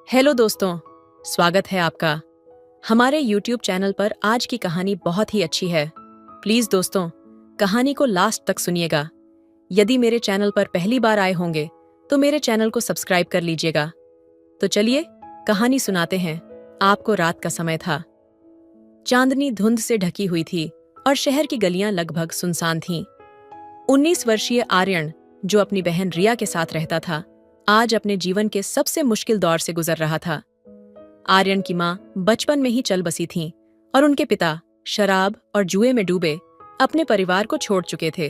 Hello दोस्तों, स्वागत है आपका हमारे YouTube चैनल पर। आज की कहानी बहुत ही अच्छी है। प्लीज दोस्तों, कहानी को लास्ट तक सुनिएगा। यदि मेरे चैनल पर पहली बार आए होंगे तो मेरे चैनल को सब्सक्राइब कर लीजिएगा। तो चलिए कहानी सुनाते हैं। आपको रात का समय था। चांदनी धुंध से ढकी हुई थी और शहर की गलियां लगभग सुनसान थीं। 19 वर्षीय आर्यन, जो अपनी बहन रिया के साथ रहता था, आज अपने जीवन के सबसे मुश्किल दौर से गुजर रहा था। आर्यन की मां बचपन में ही चल बसी थीं और उनके पिता शराब और जुए में डूबे अपने परिवार को छोड़ चुके थे।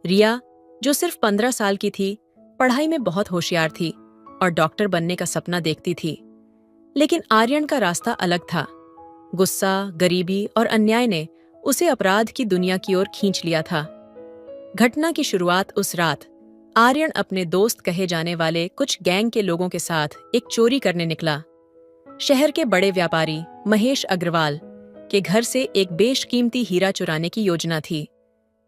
रिया, जो सिर्फ 15 साल की थी, पढ़ाई में बहुत होशियार थी और डॉक्टर बनने का सपना देखती थी। लेकिन आर्यन का रास्ता अलग था। गुस्सा, गरीबी और अन्याय ने उसे अपराध की दुनिया की ओर खींच लिया था। घटना की शुरुआत उस रात आर्यन अपने दोस्त कहे जाने वाले कुछ गैंग के लोगों के साथ एक चोरी करने निकला। शहर के बड़े व्यापारी महेश अग्रवाल के घर से एक बेशकीमती हीरा चुराने की योजना थी।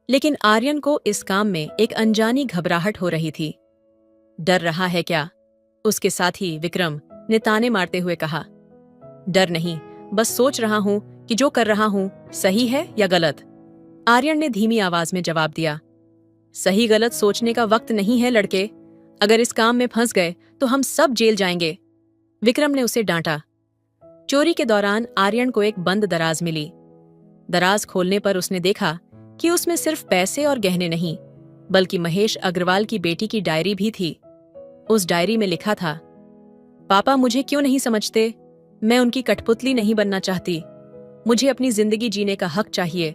लेकिन आर्यन को इस काम में एक अनजानी घबराहट हो रही थी। डर रहा है क्या? उसके साथी विक्रम ने ताने मारते हुए कहा। डर नहीं, बस सोच रहा हूं कि जो कर रहा हूं सही है या गलत, आर्यन ने धीमी आवाज में जवाब दिया। सही गलत सोचने का वक्त नहीं है लड़के। अगर इस काम में फंस गए तो हम सब जेल जाएंगे, विक्रम ने उसे डांटा। चोरी के दौरान आर्यन को एक बंद दराज मिली। दराज खोलने पर उसने देखा कि उसमें सिर्फ पैसे और गहने नहीं, बल्कि महेश अग्रवाल की बेटी की डायरी भी थी। उस डायरी में लिखा था, पापा मुझे क्यों नहीं समझते? मैं उनकी कठपुतली नहीं बनना चाहती। मुझे अपनी जिंदगी जीने का हक चाहिए।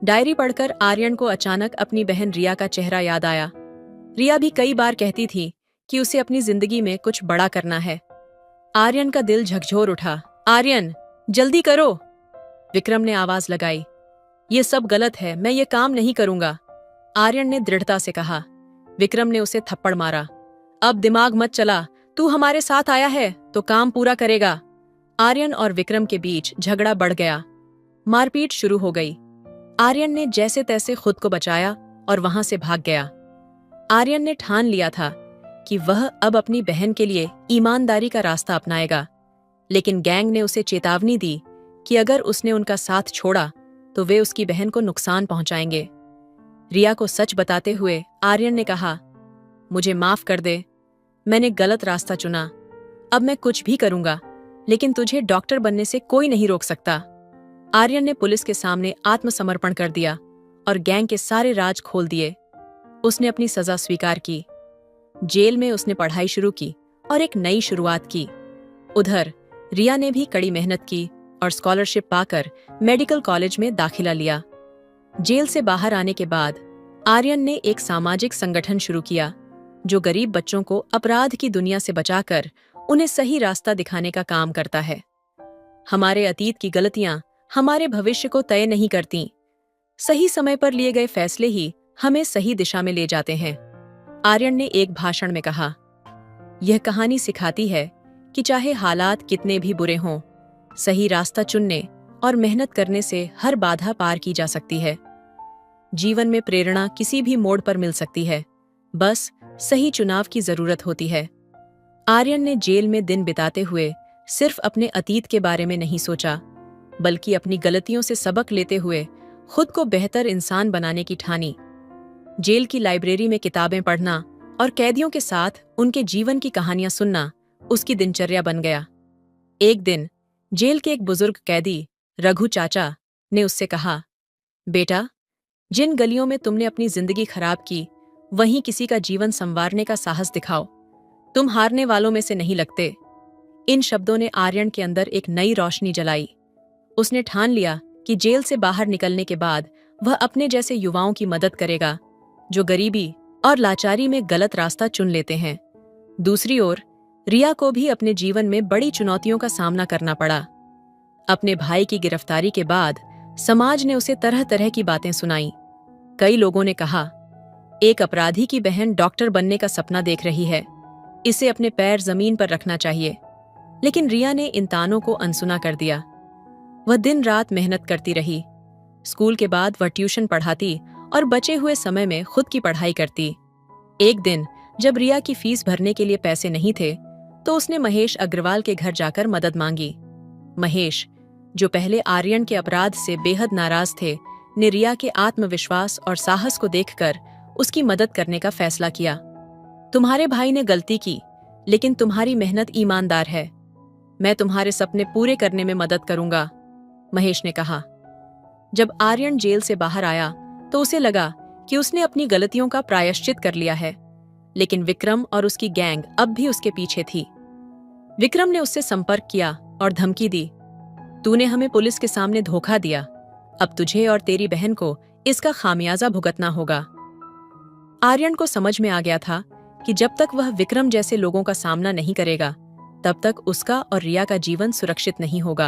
डायरी पढ़कर आर्यन को अचानक अपनी बहन रिया का चेहरा याद आया। रिया भी कई बार कहती थी कि उसे अपनी जिंदगी में कुछ बड़ा करना है। आर्यन का दिल झकझोर उठा। आर्यन, जल्दी करो, विक्रम ने आवाज लगाई। ये सब गलत है, मैं ये काम नहीं करूंगा, आर्यन ने दृढ़ता से कहा। विक्रम ने उसे थप्पड़ मारा। अब दिमाग मत चला, तू हमारे साथ आया है तो काम पूरा करेगा। आर्यन और विक्रम के बीच झगड़ा बढ़ गया। मारपीट शुरू हो गई। आर्यन ने जैसे तैसे खुद को बचाया और वहां से भाग गया। आर्यन ने ठान लिया था कि वह अब अपनी बहन के लिए ईमानदारी का रास्ता अपनाएगा। लेकिन गैंग ने उसे चेतावनी दी कि अगर उसने उनका साथ छोड़ा तो वे उसकी बहन को नुकसान पहुंचाएंगे। रिया को सच बताते हुए आर्यन ने कहा, मुझे माफ कर दे, मैंने गलत रास्ता चुना। अब मैं कुछ भी करूंगा, लेकिन तुझे डॉक्टर बनने से कोई नहीं रोक सकता। आर्यन ने पुलिस के सामने आत्मसमर्पण कर दिया और गैंग के सारे राज खोल दिए। उसने अपनी सजा स्वीकार की। जेल में उसने पढ़ाई शुरू की और एक नई शुरुआत की। उधर रिया ने भी कड़ी मेहनत की और स्कॉलरशिप पाकर मेडिकल कॉलेज में दाखिला लिया। जेल से बाहर आने के बाद आर्यन ने एक सामाजिक संगठन शुरू किया जो गरीब बच्चों को अपराध की दुनिया से बचाकर उन्हें सही रास्ता दिखाने का काम करता है। हमारे अतीत की गलतियां हमारे भविष्य को तय नहीं करती। सही समय पर लिए गए फैसले ही हमें सही दिशा में ले जाते हैं, आर्यन ने एक भाषण में कहा। यह कहानी सिखाती है कि चाहे हालात कितने भी बुरे हों, सही रास्ता चुनने और मेहनत करने से हर बाधा पार की जा सकती है। जीवन में प्रेरणा किसी भी मोड़ पर मिल सकती है, बस सही चुनाव की जरूरत होती है। आर्यन ने जेल में दिन बिताते हुए सिर्फ अपने अतीत के बारे में नहीं सोचा, बल्कि अपनी गलतियों से सबक लेते हुए खुद को बेहतर इंसान बनाने की ठानी। जेल की लाइब्रेरी में किताबें पढ़ना और कैदियों के साथ उनके जीवन की कहानियां सुनना उसकी दिनचर्या बन गया। एक दिन जेल के एक बुजुर्ग कैदी रघु चाचा ने उससे कहा, बेटा, जिन गलियों में तुमने अपनी जिंदगी खराब की, वहीं किसी का जीवन संवारने का साहस दिखाओ। तुम हारने वालों में से नहीं लगते। इन शब्दों ने आर्यन के अंदर एक नई रोशनी जलाई। उसने ठान लिया कि जेल से बाहर निकलने के बाद वह अपने जैसे युवाओं की मदद करेगा जो गरीबी और लाचारी में गलत रास्ता चुन लेते हैं। दूसरी ओर रिया को भी अपने जीवन में बड़ी चुनौतियों का सामना करना पड़ा। अपने भाई की गिरफ्तारी के बाद समाज ने उसे तरह तरह की बातें सुनाई। कई लोगों ने कहा, एक अपराधी की बहन डॉक्टर बनने का सपना देख रही है, इसे अपने पैर जमीन पर रखना चाहिए। लेकिन रिया ने इन तानों को अनसुना कर दिया। वह दिन रात मेहनत करती रही। स्कूल के बाद वह ट्यूशन पढ़ाती और बचे हुए समय में खुद की पढ़ाई करती। एक दिन जब रिया की फीस भरने के लिए पैसे नहीं थे, तो उसने महेश अग्रवाल के घर जाकर मदद मांगी। महेश, जो पहले आर्यन के अपराध से बेहद नाराज थे, ने रिया के आत्मविश्वास और साहस को देखकर उसकी मदद करने का फैसला किया। तुम्हारे भाई ने गलती की, लेकिन तुम्हारी मेहनत ईमानदार है। मैं तुम्हारे सपने पूरे करने में मदद करूंगा, महेश ने कहा। जब आर्यन जेल से बाहर आया तो उसे लगा कि उसने अपनी गलतियों का प्रायश्चित कर लिया है, लेकिन विक्रम और उसकी गैंग अब भी उसके पीछे थी। विक्रम ने उससे संपर्क किया और धमकी दी, तूने हमें पुलिस के सामने धोखा दिया, अब तुझे और तेरी बहन को इसका खामियाजा भुगतना होगा। आर्यन को समझ में आ गया था कि जब तक वह विक्रम जैसे लोगों का सामना नहीं करेगा, तब तक उसका और रिया का जीवन सुरक्षित नहीं होगा।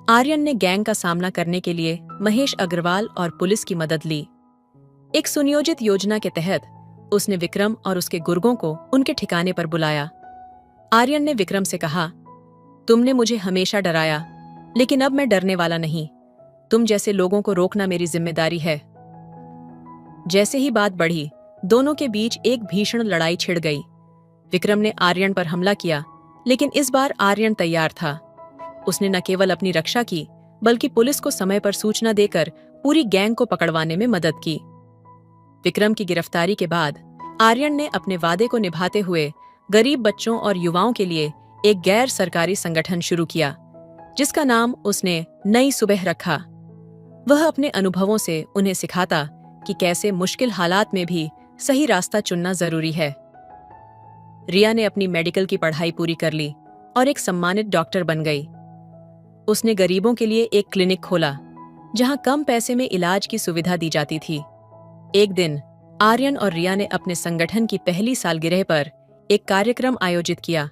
आर्यन ने गैंग का सामना करने के लिए महेश अग्रवाल और पुलिस की मदद ली। एक सुनियोजित योजना के तहत उसने विक्रम और उसके गुर्गों को उनके ठिकाने पर बुलाया। आर्यन ने विक्रम से कहा, तुमने मुझे हमेशा डराया, लेकिन अब मैं डरने वाला नहीं। तुम जैसे लोगों को रोकना मेरी जिम्मेदारी है। जैसे ही बात बढ़ी, दोनों के बीच एक भीषण लड़ाई छिड़ गई। विक्रम ने आर्यन पर हमला किया, लेकिन इस बार आर्यन तैयार था। उसने न केवल अपनी रक्षा की, बल्कि पुलिस को समय पर सूचना देकर पूरी गैंग को पकड़वाने में मदद की। विक्रम की गिरफ्तारी के बाद आर्यन ने अपने वादे को निभाते हुए गरीब बच्चों और युवाओं के लिए एक गैर सरकारी संगठन शुरू किया, जिसका नाम उसने नई सुबह रखा। वह अपने अनुभवों से उन्हें सिखाता कि कैसे मुश्किल हालात में भी सही रास्ता चुनना जरूरी है। रिया ने अपनी मेडिकल की पढ़ाई पूरी कर ली और एक सम्मानित डॉक्टर बन गई। उसने गरीबों के लिए एक क्लिनिक खोला, जहां कम पैसे में इलाज की सुविधा दी जाती थी। एक दिन आर्यन और रिया ने अपने संगठन की पहली सालगिरह पर एक कार्यक्रम आयोजित किया।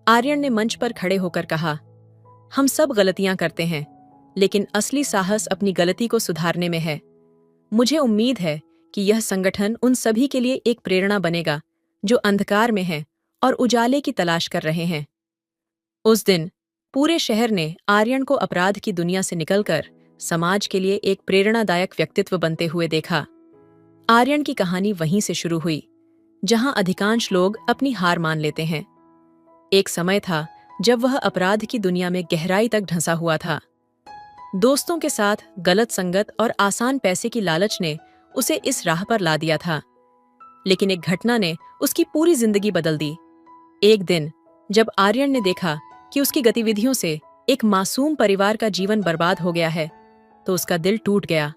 आर्यन ने मंच पर खड़े होकर कहा, हम सब गलतियां करते हैं, लेकिन असली साहस अपनी गलती को सुधारने में है। मुझे उम्मीद है कि यह संगठन उन सभी के लिए एक प्रेरणा बनेगा जो अंधकार में हैं और उजाले की तलाश कर रहे हैं। उस दिन पूरे शहर ने आर्यन को अपराध की दुनिया से निकलकर समाज के लिए एक प्रेरणादायक व्यक्तित्व बनते हुए देखा। आर्यन की कहानी वहीं से शुरू हुई, जहां अधिकांश लोग अपनी हार मान लेते हैं। एक समय था जब वह अपराध की दुनिया में गहराई तक ढंसा हुआ था। दोस्तों के साथ गलत संगत और आसान पैसे की लालच ने उसे इस राह पर ला दिया था, लेकिन एक घटना ने उसकी पूरी जिंदगी बदल दी। एक दिन जब आर्यन ने देखा कि उसकी गतिविधियों से एक मासूम परिवार का जीवन बर्बाद हो गया है, तो उसका दिल टूट गया।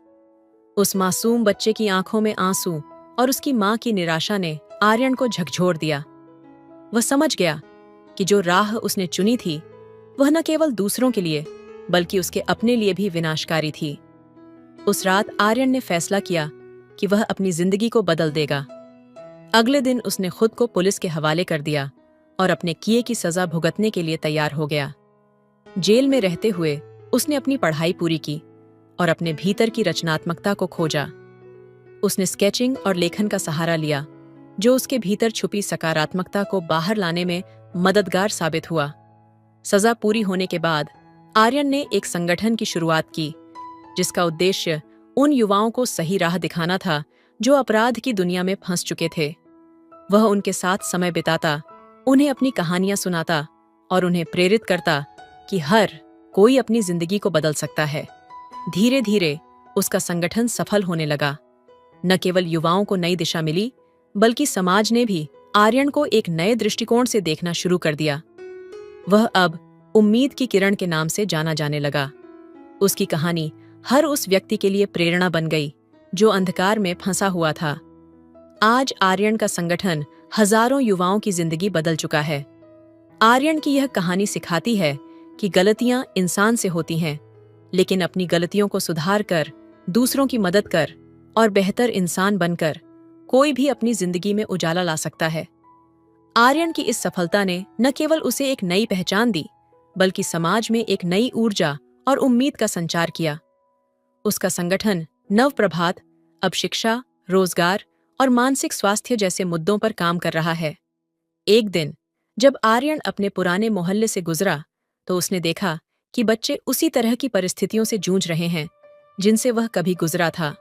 उस मासूम बच्चे की आंखों में आंसू और उसकी मां की निराशा ने आर्यन को झकझोर दिया। वह समझ गया कि जो राह उसने चुनी थी, वह न केवल दूसरों के लिए बल्कि उसके अपने लिए भी विनाशकारी थी। उस रात आर्यन ने फैसला किया कि वह अपनी जिंदगी को बदल देगा। अगले दिन उसने खुद को पुलिस के हवाले कर दिया और अपने किए की सजा भुगतने के लिए तैयार हो गया। जेल में रहते हुए उसने अपनी पढ़ाई पूरी की और अपने भीतर की रचनात्मकता को खोजा। उसने स्केचिंग और लेखन का सहारा लिया, जो उसके भीतर छुपी सकारात्मकता को बाहर लाने में मददगार साबित हुआ। सजा पूरी होने के बाद आर्यन ने एक संगठन की शुरुआत की, जिसका उद्देश्य उन युवाओं को सही राह दिखाना था जो अपराध की दुनिया में फंस चुके थे। वह उनके साथ समय बिताता, उन्हें अपनी कहानियां सुनाता और उन्हें प्रेरित करता कि हर कोई अपनी जिंदगी को बदल सकता है। धीरे धीरे उसका संगठन सफल होने लगा। न केवल युवाओं को नई दिशा मिली, बल्कि समाज ने भी आर्यन को एक नए दृष्टिकोण से देखना शुरू कर दिया। वह अब उम्मीद की किरण के नाम से जाना जाने लगा। उसकी कहानी हर उस व्यक्ति के लिए प्रेरणा बन गई जो अंधकार में फंसा हुआ था। आज आर्यन का संगठन हजारों युवाओं की जिंदगी बदल चुका है। आर्यन की यह कहानी सिखाती है कि गलतियां इंसान से होती हैं, लेकिन अपनी गलतियों को सुधार कर, दूसरों की मदद कर और बेहतर इंसान बनकर कोई भी अपनी जिंदगी में उजाला ला सकता है। आर्यन की इस सफलता ने न केवल उसे एक नई पहचान दी, बल्कि समाज में एक नई ऊर्जा और उम्मीद का संचार किया। उसका संगठन नव प्रभात अब शिक्षा, रोजगार और मानसिक स्वास्थ्य जैसे मुद्दों पर काम कर रहा है। एक दिन जब आर्यन अपने पुराने मोहल्ले से गुजरा, तो उसने देखा कि बच्चे उसी तरह की परिस्थितियों से जूझ रहे हैं जिनसे वह कभी गुजरा था।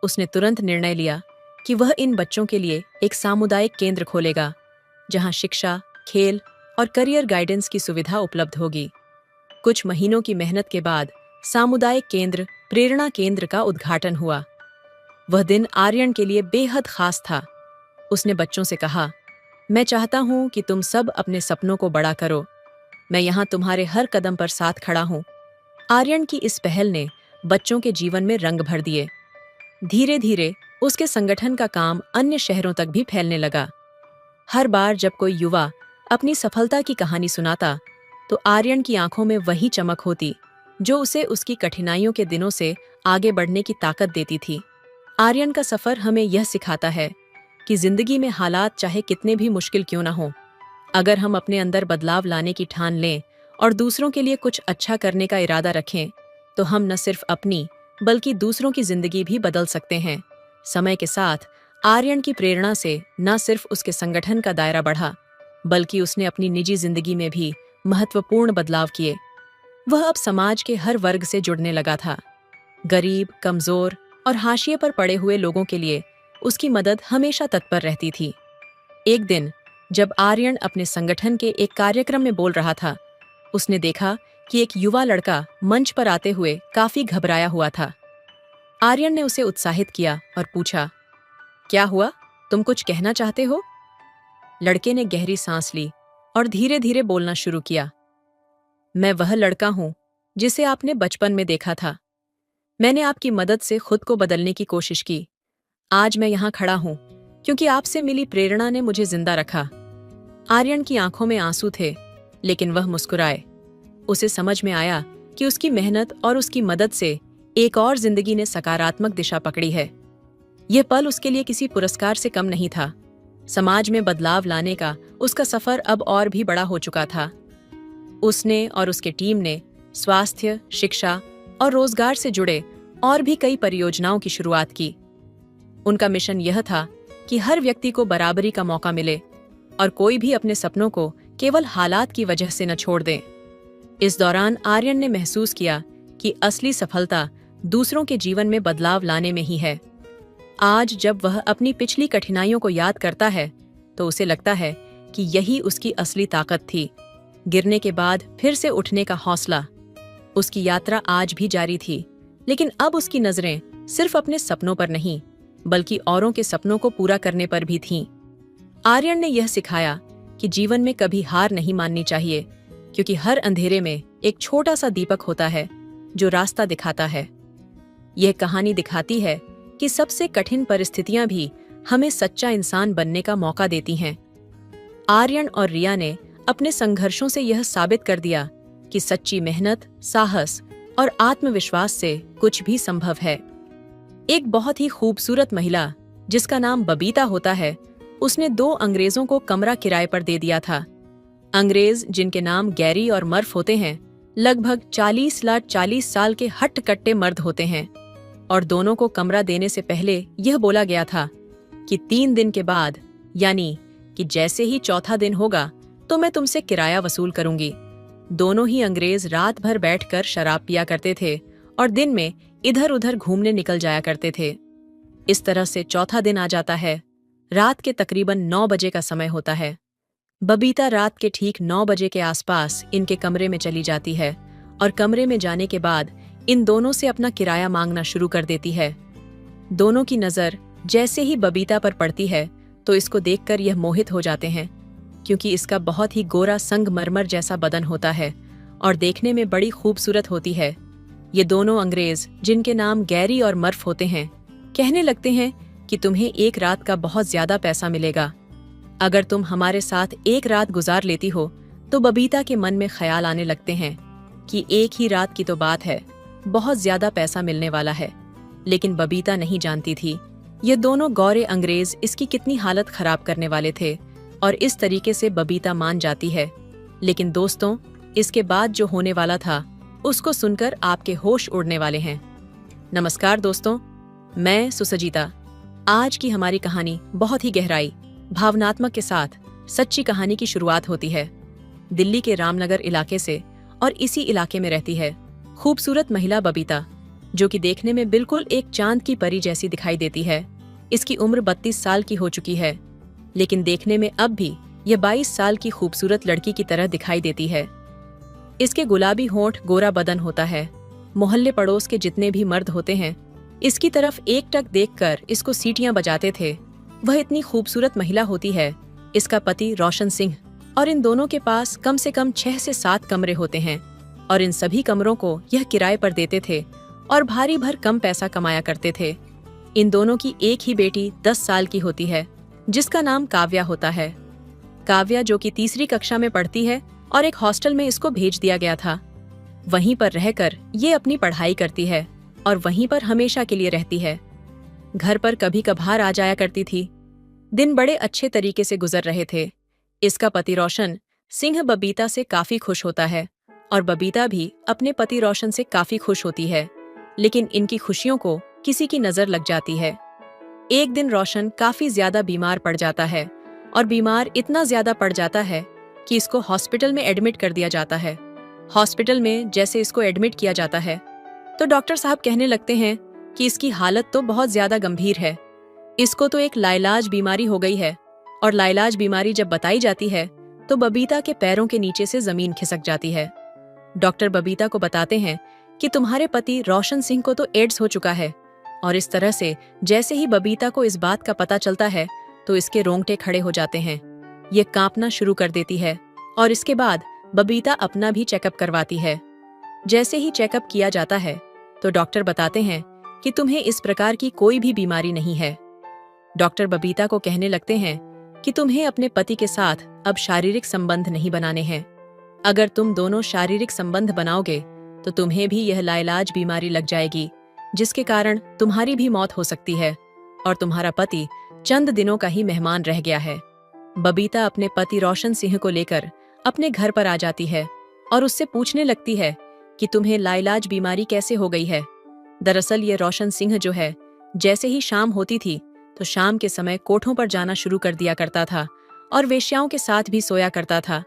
उसने तुरंत निर्णय लिया कि वह इन बच्चों के लिए एक सामुदायिक केंद्र खोलेगा, जहां शिक्षा, खेल और करियर गाइडेंस की सुविधा उपलब्ध होगी। कुछ महीनों की मेहनत के बाद सामुदायिक केंद्र प्रेरणा केंद्र का उद्घाटन हुआ। वह दिन आर्यन के लिए बेहद खास था। उसने बच्चों से कहा, मैं चाहता हूं कि तुम सब अपने सपनों को बड़ा करो। मैं यहाँ तुम्हारे हर कदम पर साथ खड़ा हूँ। आर्यन की इस पहल ने बच्चों के जीवन में रंग भर दिए। धीरे धीरे उसके संगठन का काम अन्य शहरों तक भी फैलने लगा। हर बार जब कोई युवा अपनी सफलता की कहानी सुनाता, तो आर्यन की आंखों में वही चमक होती जो उसे उसकी कठिनाइयों के दिनों से आगे बढ़ने की ताकत देती थी। आर्यन का सफर हमें यह सिखाता है कि जिंदगी में हालात चाहे कितने भी मुश्किल क्यों ना हो, अगर हम अपने अंदर बदलाव लाने की ठान लें और दूसरों के लिए कुछ अच्छा करने का इरादा रखें, तो हम न सिर्फ अपनी बल्कि दूसरों की जिंदगी भी बदल सकते हैं। समय के साथ आर्यन की प्रेरणा से न सिर्फ उसके संगठन का दायरा बढ़ा, बल्कि उसने अपनी निजी जिंदगी में भी महत्वपूर्ण बदलाव किए। वह अब समाज के हर वर्ग से जुड़ने लगा था। गरीब, कमजोर और हाशिए पर पड़े हुए लोगों के लिए उसकी मदद हमेशा तत्पर रहती थी। एक दिन जब आर्यन अपने संगठन के एक कार्यक्रम में बोल रहा था, उसने देखा कि एक युवा लड़का मंच पर आते हुए काफी घबराया हुआ था। आर्यन ने उसे उत्साहित किया और पूछा, क्या हुआ, तुम कुछ कहना चाहते हो? लड़के ने गहरी सांस ली और धीरे धीरे बोलना शुरू किया। मैं वह लड़का हूं जिसे आपने बचपन में देखा था। मैंने आपकी मदद से खुद को बदलने की कोशिश की। आज मैं यहाँ खड़ा हूं क्योंकि आपसे मिली प्रेरणा ने मुझे जिंदा रखा। आर्यन की आंखों में आंसू थे, लेकिन वह मुस्कुराए। उसे समझ में आया कि उसकी मेहनत और उसकी मदद से एक और जिंदगी ने सकारात्मक दिशा पकड़ी है। यह पल उसके लिए किसी पुरस्कार से कम नहीं था। समाज में बदलाव लाने का उसका सफर अब और भी बड़ा हो चुका था। उसने और उसके टीम ने स्वास्थ्य, शिक्षा और रोजगार से जुड़े और भी कई परियोजनाओं की शुरुआत की। उनका मिशन यह था कि हर व्यक्ति को बराबरी का मौका मिले और कोई भी अपने सपनों को केवल हालात की वजह से न छोड़ दे। इस दौरान आर्यन ने महसूस किया कि असली सफलता दूसरों के जीवन में बदलाव लाने में ही है। आज जब वह अपनी पिछली कठिनाइयों को याद करता है, तो उसे लगता है कि यही उसकी असली ताकत थी। गिरने के बाद फिर से उठने का हौसला। उसकी यात्रा आज भी जारी थी, लेकिन अब उसकी नजरें सिर्फ अपने सपनों पर नहीं, बल्कि औरों के सपनों को पूरा करने पर भी थीं। आर्यन ने यह सिखाया कि जीवन में कभी हार नहीं माननी चाहिए, क्योंकि हर अंधेरे में एक छोटा सा दीपक होता है जो रास्ता दिखाता है। यह कहानी दिखाती है कि सबसे कठिन परिस्थितियां भी हमें सच्चा इंसान बनने का मौका देती हैं। आर्यन और रिया ने अपने संघर्षों से यह साबित कर दिया कि सच्ची मेहनत, साहस और आत्मविश्वास से कुछ भी संभव है। एक बहुत ही खूबसूरत महिला जिसका नाम बबीता होता है, उसने 2 अंग्रेजों को कमरा किराए पर दे दिया था। अंग्रेज, जिनके नाम गैरी और मर्फ होते हैं, लगभग 40 साल के हट्ट-कट्टे मर्द होते हैं और दोनों को कमरा देने से पहले यह बोला गया था कि 3 दिन के बाद, यानी कि जैसे ही चौथा दिन होगा, तो मैं तुमसे किराया वसूल करूंगी। दोनों ही अंग्रेज रात भर बैठकर शराब पिया करते थे और दिन में इधर उधर घूमने निकल जाया करते थे। इस तरह से चौथा दिन आ जाता है। रात के तकरीबन 9 बजे का समय होता है। बबीता रात के ठीक 9 बजे के आसपास इनके कमरे में चली जाती है और कमरे में जाने के बाद इन दोनों से अपना किराया मांगना शुरू कर देती है। दोनों की नजर जैसे ही बबीता पर पड़ती है, तो इसको देखकर यह मोहित हो जाते हैं, क्योंकि इसका बहुत ही गोरा संगमरमर जैसा बदन होता है और देखने में बड़ी खूबसूरत होती है। ये दोनों अंग्रेज, जिनके नाम गैरी और मर्फ होते हैं, कहने लगते हैं कि तुम्हें एक रात का बहुत ज्यादा पैसा मिलेगा। अगर तुम हमारे साथ एक रात गुजार लेती हो, तो बबीता के मन में ख्याल आने लगते हैं कि एक ही रात की तो बात है, बहुत ज्यादा पैसा मिलने वाला है। लेकिन बबीता नहीं जानती थी ये दोनों गौरे अंग्रेज इसकी कितनी हालत खराब करने वाले थे, और इस तरीके से बबीता मान जाती है। लेकिन दोस्तों, इसके बाद जो होने वाला था, उसको सुनकर आपके होश उड़ने वाले हैं। नमस्कार दोस्तों, मैं सुसजीता। आज की हमारी कहानी बहुत ही गहराई, भावनात्मक के साथ सच्ची कहानी की शुरुआत होती है। दिल्ली के रामनगर इलाके से, और इसी इलाके में रहती है खूबसूरत महिला बबीता, जो कि देखने में बिल्कुल एक चांद की परी जैसी दिखाई देती है। इसकी उम्र 32 साल की हो चुकी है, लेकिन देखने में अब भी यह 22 साल की खूबसूरत लड़की की तरह दिखाई देती है। इसके गुलाबी होंठ, गोरा बदन होता है। मोहल्ले पड़ोस के जितने भी मर्द होते हैं इसकी तरफ एकटक देखकर इसको सीटियां बजाते थे। वह इतनी खूबसूरत महिला होती है। इसका पति रोशन सिंह, और इन दोनों के पास कम से कम 6 से 7 कमरे होते हैं और इन सभी कमरों को यह किराए पर देते थे और भारी भर कम पैसा कमाया करते थे। इन दोनों की एक ही बेटी 10 साल की होती है जिसका नाम काव्या होता है। काव्या जो कि तीसरी कक्षा में पढ़ती है और एक हॉस्टल में इसको भेज दिया गया था। वहीं पर रहकर ये अपनी पढ़ाई करती है और वहीं पर हमेशा के लिए रहती है। घर पर कभी कभार आ जाया करती थी। दिन बड़े अच्छे तरीके से गुजर रहे थे। इसका पति रोशन सिंह बबीता से काफी खुश होता है और बबीता भी अपने पति रोशन से काफी खुश होती है, लेकिन इनकी खुशियों को किसी की नजर लग जाती है। एक दिन रोशन काफी ज्यादा बीमार पड़ जाता है और बीमार इतना ज्यादा पड़ जाता है कि इसको हॉस्पिटल में एडमिट कर दिया जाता है। हॉस्पिटल में जैसे इसको एडमिट किया जाता है तो डॉक्टर साहब कहने लगते हैं कि इसकी हालत तो बहुत ज्यादा गंभीर है। इसको तो एक लाइलाज बीमारी हो गई है। और लाइलाज बीमारी जब बताई जाती है तो बबीता के पैरों के नीचे से जमीन खिसक जाती है। डॉक्टर बबीता को बताते हैं कि तुम्हारे पति रोशन सिंह को तो एड्स हो चुका है। और इस तरह से जैसे ही बबीता को इस बात का पता चलता है तो इसके रोंगटे खड़े हो जाते हैं। ये कांपना शुरू कर देती है और इसके बाद बबीता अपना भी चेकअप करवाती है। जैसे ही चेकअप किया जाता है तो डॉक्टर बताते हैं कि तुम्हें इस प्रकार की कोई भी बीमारी नहीं है। डॉक्टर बबीता को कहने लगते हैं कि तुम्हें अपने पति के साथ अब शारीरिक संबंध नहीं बनाने हैं। अगर तुम दोनों शारीरिक संबंध बनाओगे तो तुम्हें भी यह लाइलाज बीमारी लग जाएगी, जिसके कारण तुम्हारी भी मौत हो सकती है और तुम्हारा पति चंद दिनों का ही मेहमान रह गया है। बबीता अपने पति रोशन सिंह को लेकर अपने घर पर आ जाती है और उससे पूछने लगती है कि तुम्हें लाइलाज बीमारी कैसे हो गई है। दरअसल ये रोशन सिंह जो है, जैसे ही शाम होती थी तो शाम के समय कोठों पर जाना शुरू कर दिया करता था और वेश्याओं के साथ भी सोया करता था,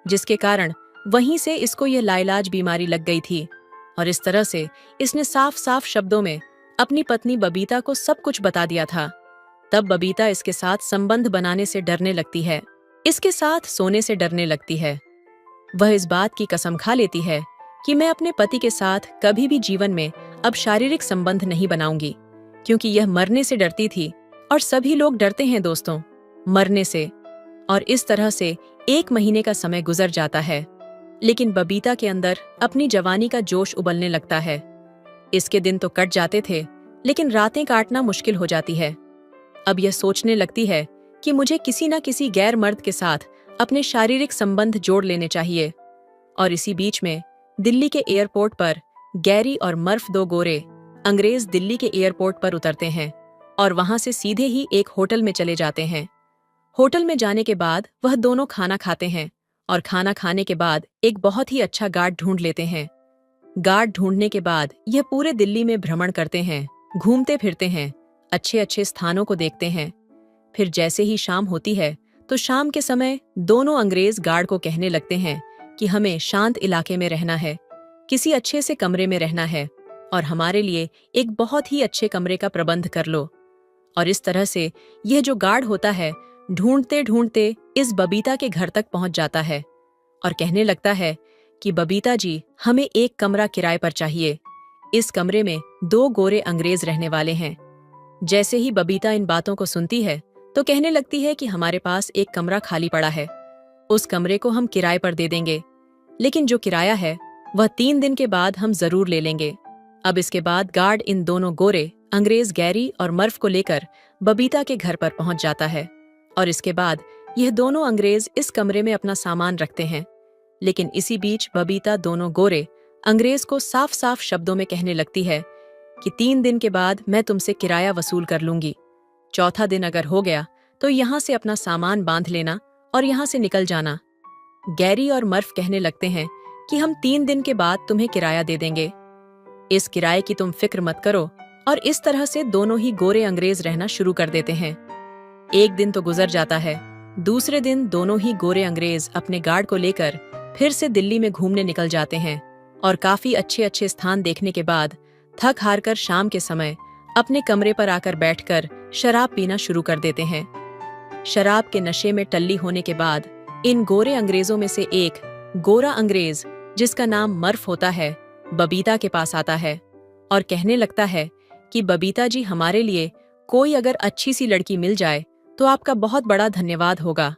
जिसके कारण वहीं से इसको यह लाइलाज बीमारी लग गई थी। और इस तरह से इसने साफ साफ शब्दों में अपनी पत्नी बबीता को सब कुछ बता दिया था। तब बबीता इसके साथ संबंध बनाने से डरने लगती है, इसके साथ सोने से डरने लगती है। वह इस बात की कसम खा लेती है कि मैं अपने पति के साथ कभी भी जीवन में अब शारीरिक संबंध नहीं बनाऊंगी, क्योंकि यह मरने से डरती थी और सभी लोग डरते हैं दोस्तों मरने से। और इस तरह से 1 महीने का समय गुजर जाता है, लेकिन बबीता के अंदर अपनी जवानी का जोश उबलने लगता है। इसके दिन तो कट जाते थे, लेकिन रातें काटना मुश्किल हो जाती है। अब यह सोचने लगती है कि मुझे किसी न किसी गैर मर्द के साथ अपने शारीरिक संबंध जोड़ लेने चाहिए। और इसी बीच में दिल्ली के एयरपोर्ट पर गैरी और मर्फ, 2 गोरे अंग्रेज दिल्ली के एयरपोर्ट पर उतरते हैं और वहां से सीधे ही एक होटल में चले जाते हैं। होटल में जाने के बाद वह दोनों खाना खाते हैं और खाना खाने के बाद एक बहुत ही अच्छा गार्ड ढूंढ लेते हैं। गार्ड ढूंढने के बाद यह पूरे दिल्ली में भ्रमण करते हैं, घूमते फिरते हैं, अच्छे अच्छे स्थानों को देखते हैं। फिर जैसे ही शाम होती है तो शाम के समय दोनों अंग्रेज गार्ड को कहने लगते हैं कि हमें शांत इलाके में रहना है, किसी अच्छे से कमरे में रहना है और हमारे लिए एक बहुत ही अच्छे कमरे का प्रबंध कर लो। और इस तरह से यह जो गार्ड होता है ढूंढते ढूंढते इस बबीता के घर तक पहुंच जाता है और कहने लगता है कि बबीता जी, हमें एक कमरा किराए पर चाहिए। इस कमरे में 2 गोरे अंग्रेज रहने वाले हैं। जैसे ही बबीता इन बातों को सुनती है तो कहने लगती है कि हमारे पास एक कमरा खाली पड़ा है, उस कमरे को हम किराए पर दे देंगे, लेकिन जो किराया है वह 3 दिन के बाद हम जरूर ले लेंगे। अब इसके बाद गार्ड इन दोनों गोरे अंग्रेज गैरी और मर्फ को लेकर बबीता के घर पर पहुंच जाता है और इसके बाद यह दोनों अंग्रेज इस कमरे में अपना सामान रखते हैं। लेकिन इसी बीच बबीता दोनों गोरे अंग्रेज को साफ साफ शब्दों में कहने लगती है कि 3 दिन के बाद मैं तुमसे किराया वसूल कर लूंगी। चौथा दिन अगर हो गया तो यहाँ से अपना सामान बांध लेना और यहाँ से निकल जाना। गैरी और मर्फ कहने लगते हैं कि हम 3 दिन के बाद तुम्हें किराया दे देंगे, इस किराए की तुम फिक्र मत करो। और इस तरह से दोनों ही गोरे अंग्रेज रहना शुरू कर देते हैं। एक दिन तो गुजर जाता है। दूसरे दिन दोनों ही गोरे अंग्रेज अपने गार्ड को लेकर फिर से दिल्ली में घूमने निकल जाते हैं और काफी अच्छे अच्छे स्थान देखने के बाद थक हार कर शाम के समय अपने कमरे पर आकर बैठकर शराब पीना शुरू कर देते हैं। शराब के नशे में टल्ली होने के बाद इन गोरे अंग्रेजों में से एक गोरा अंग्रेज, जिसका नाम मर्फ होता है, बबीता के पास आता है और कहने लगता है कि बबीता जी, हमारे लिए कोई अगर अच्छी सी लड़की मिल जाए तो आपका बहुत बड़ा धन्यवाद होगा।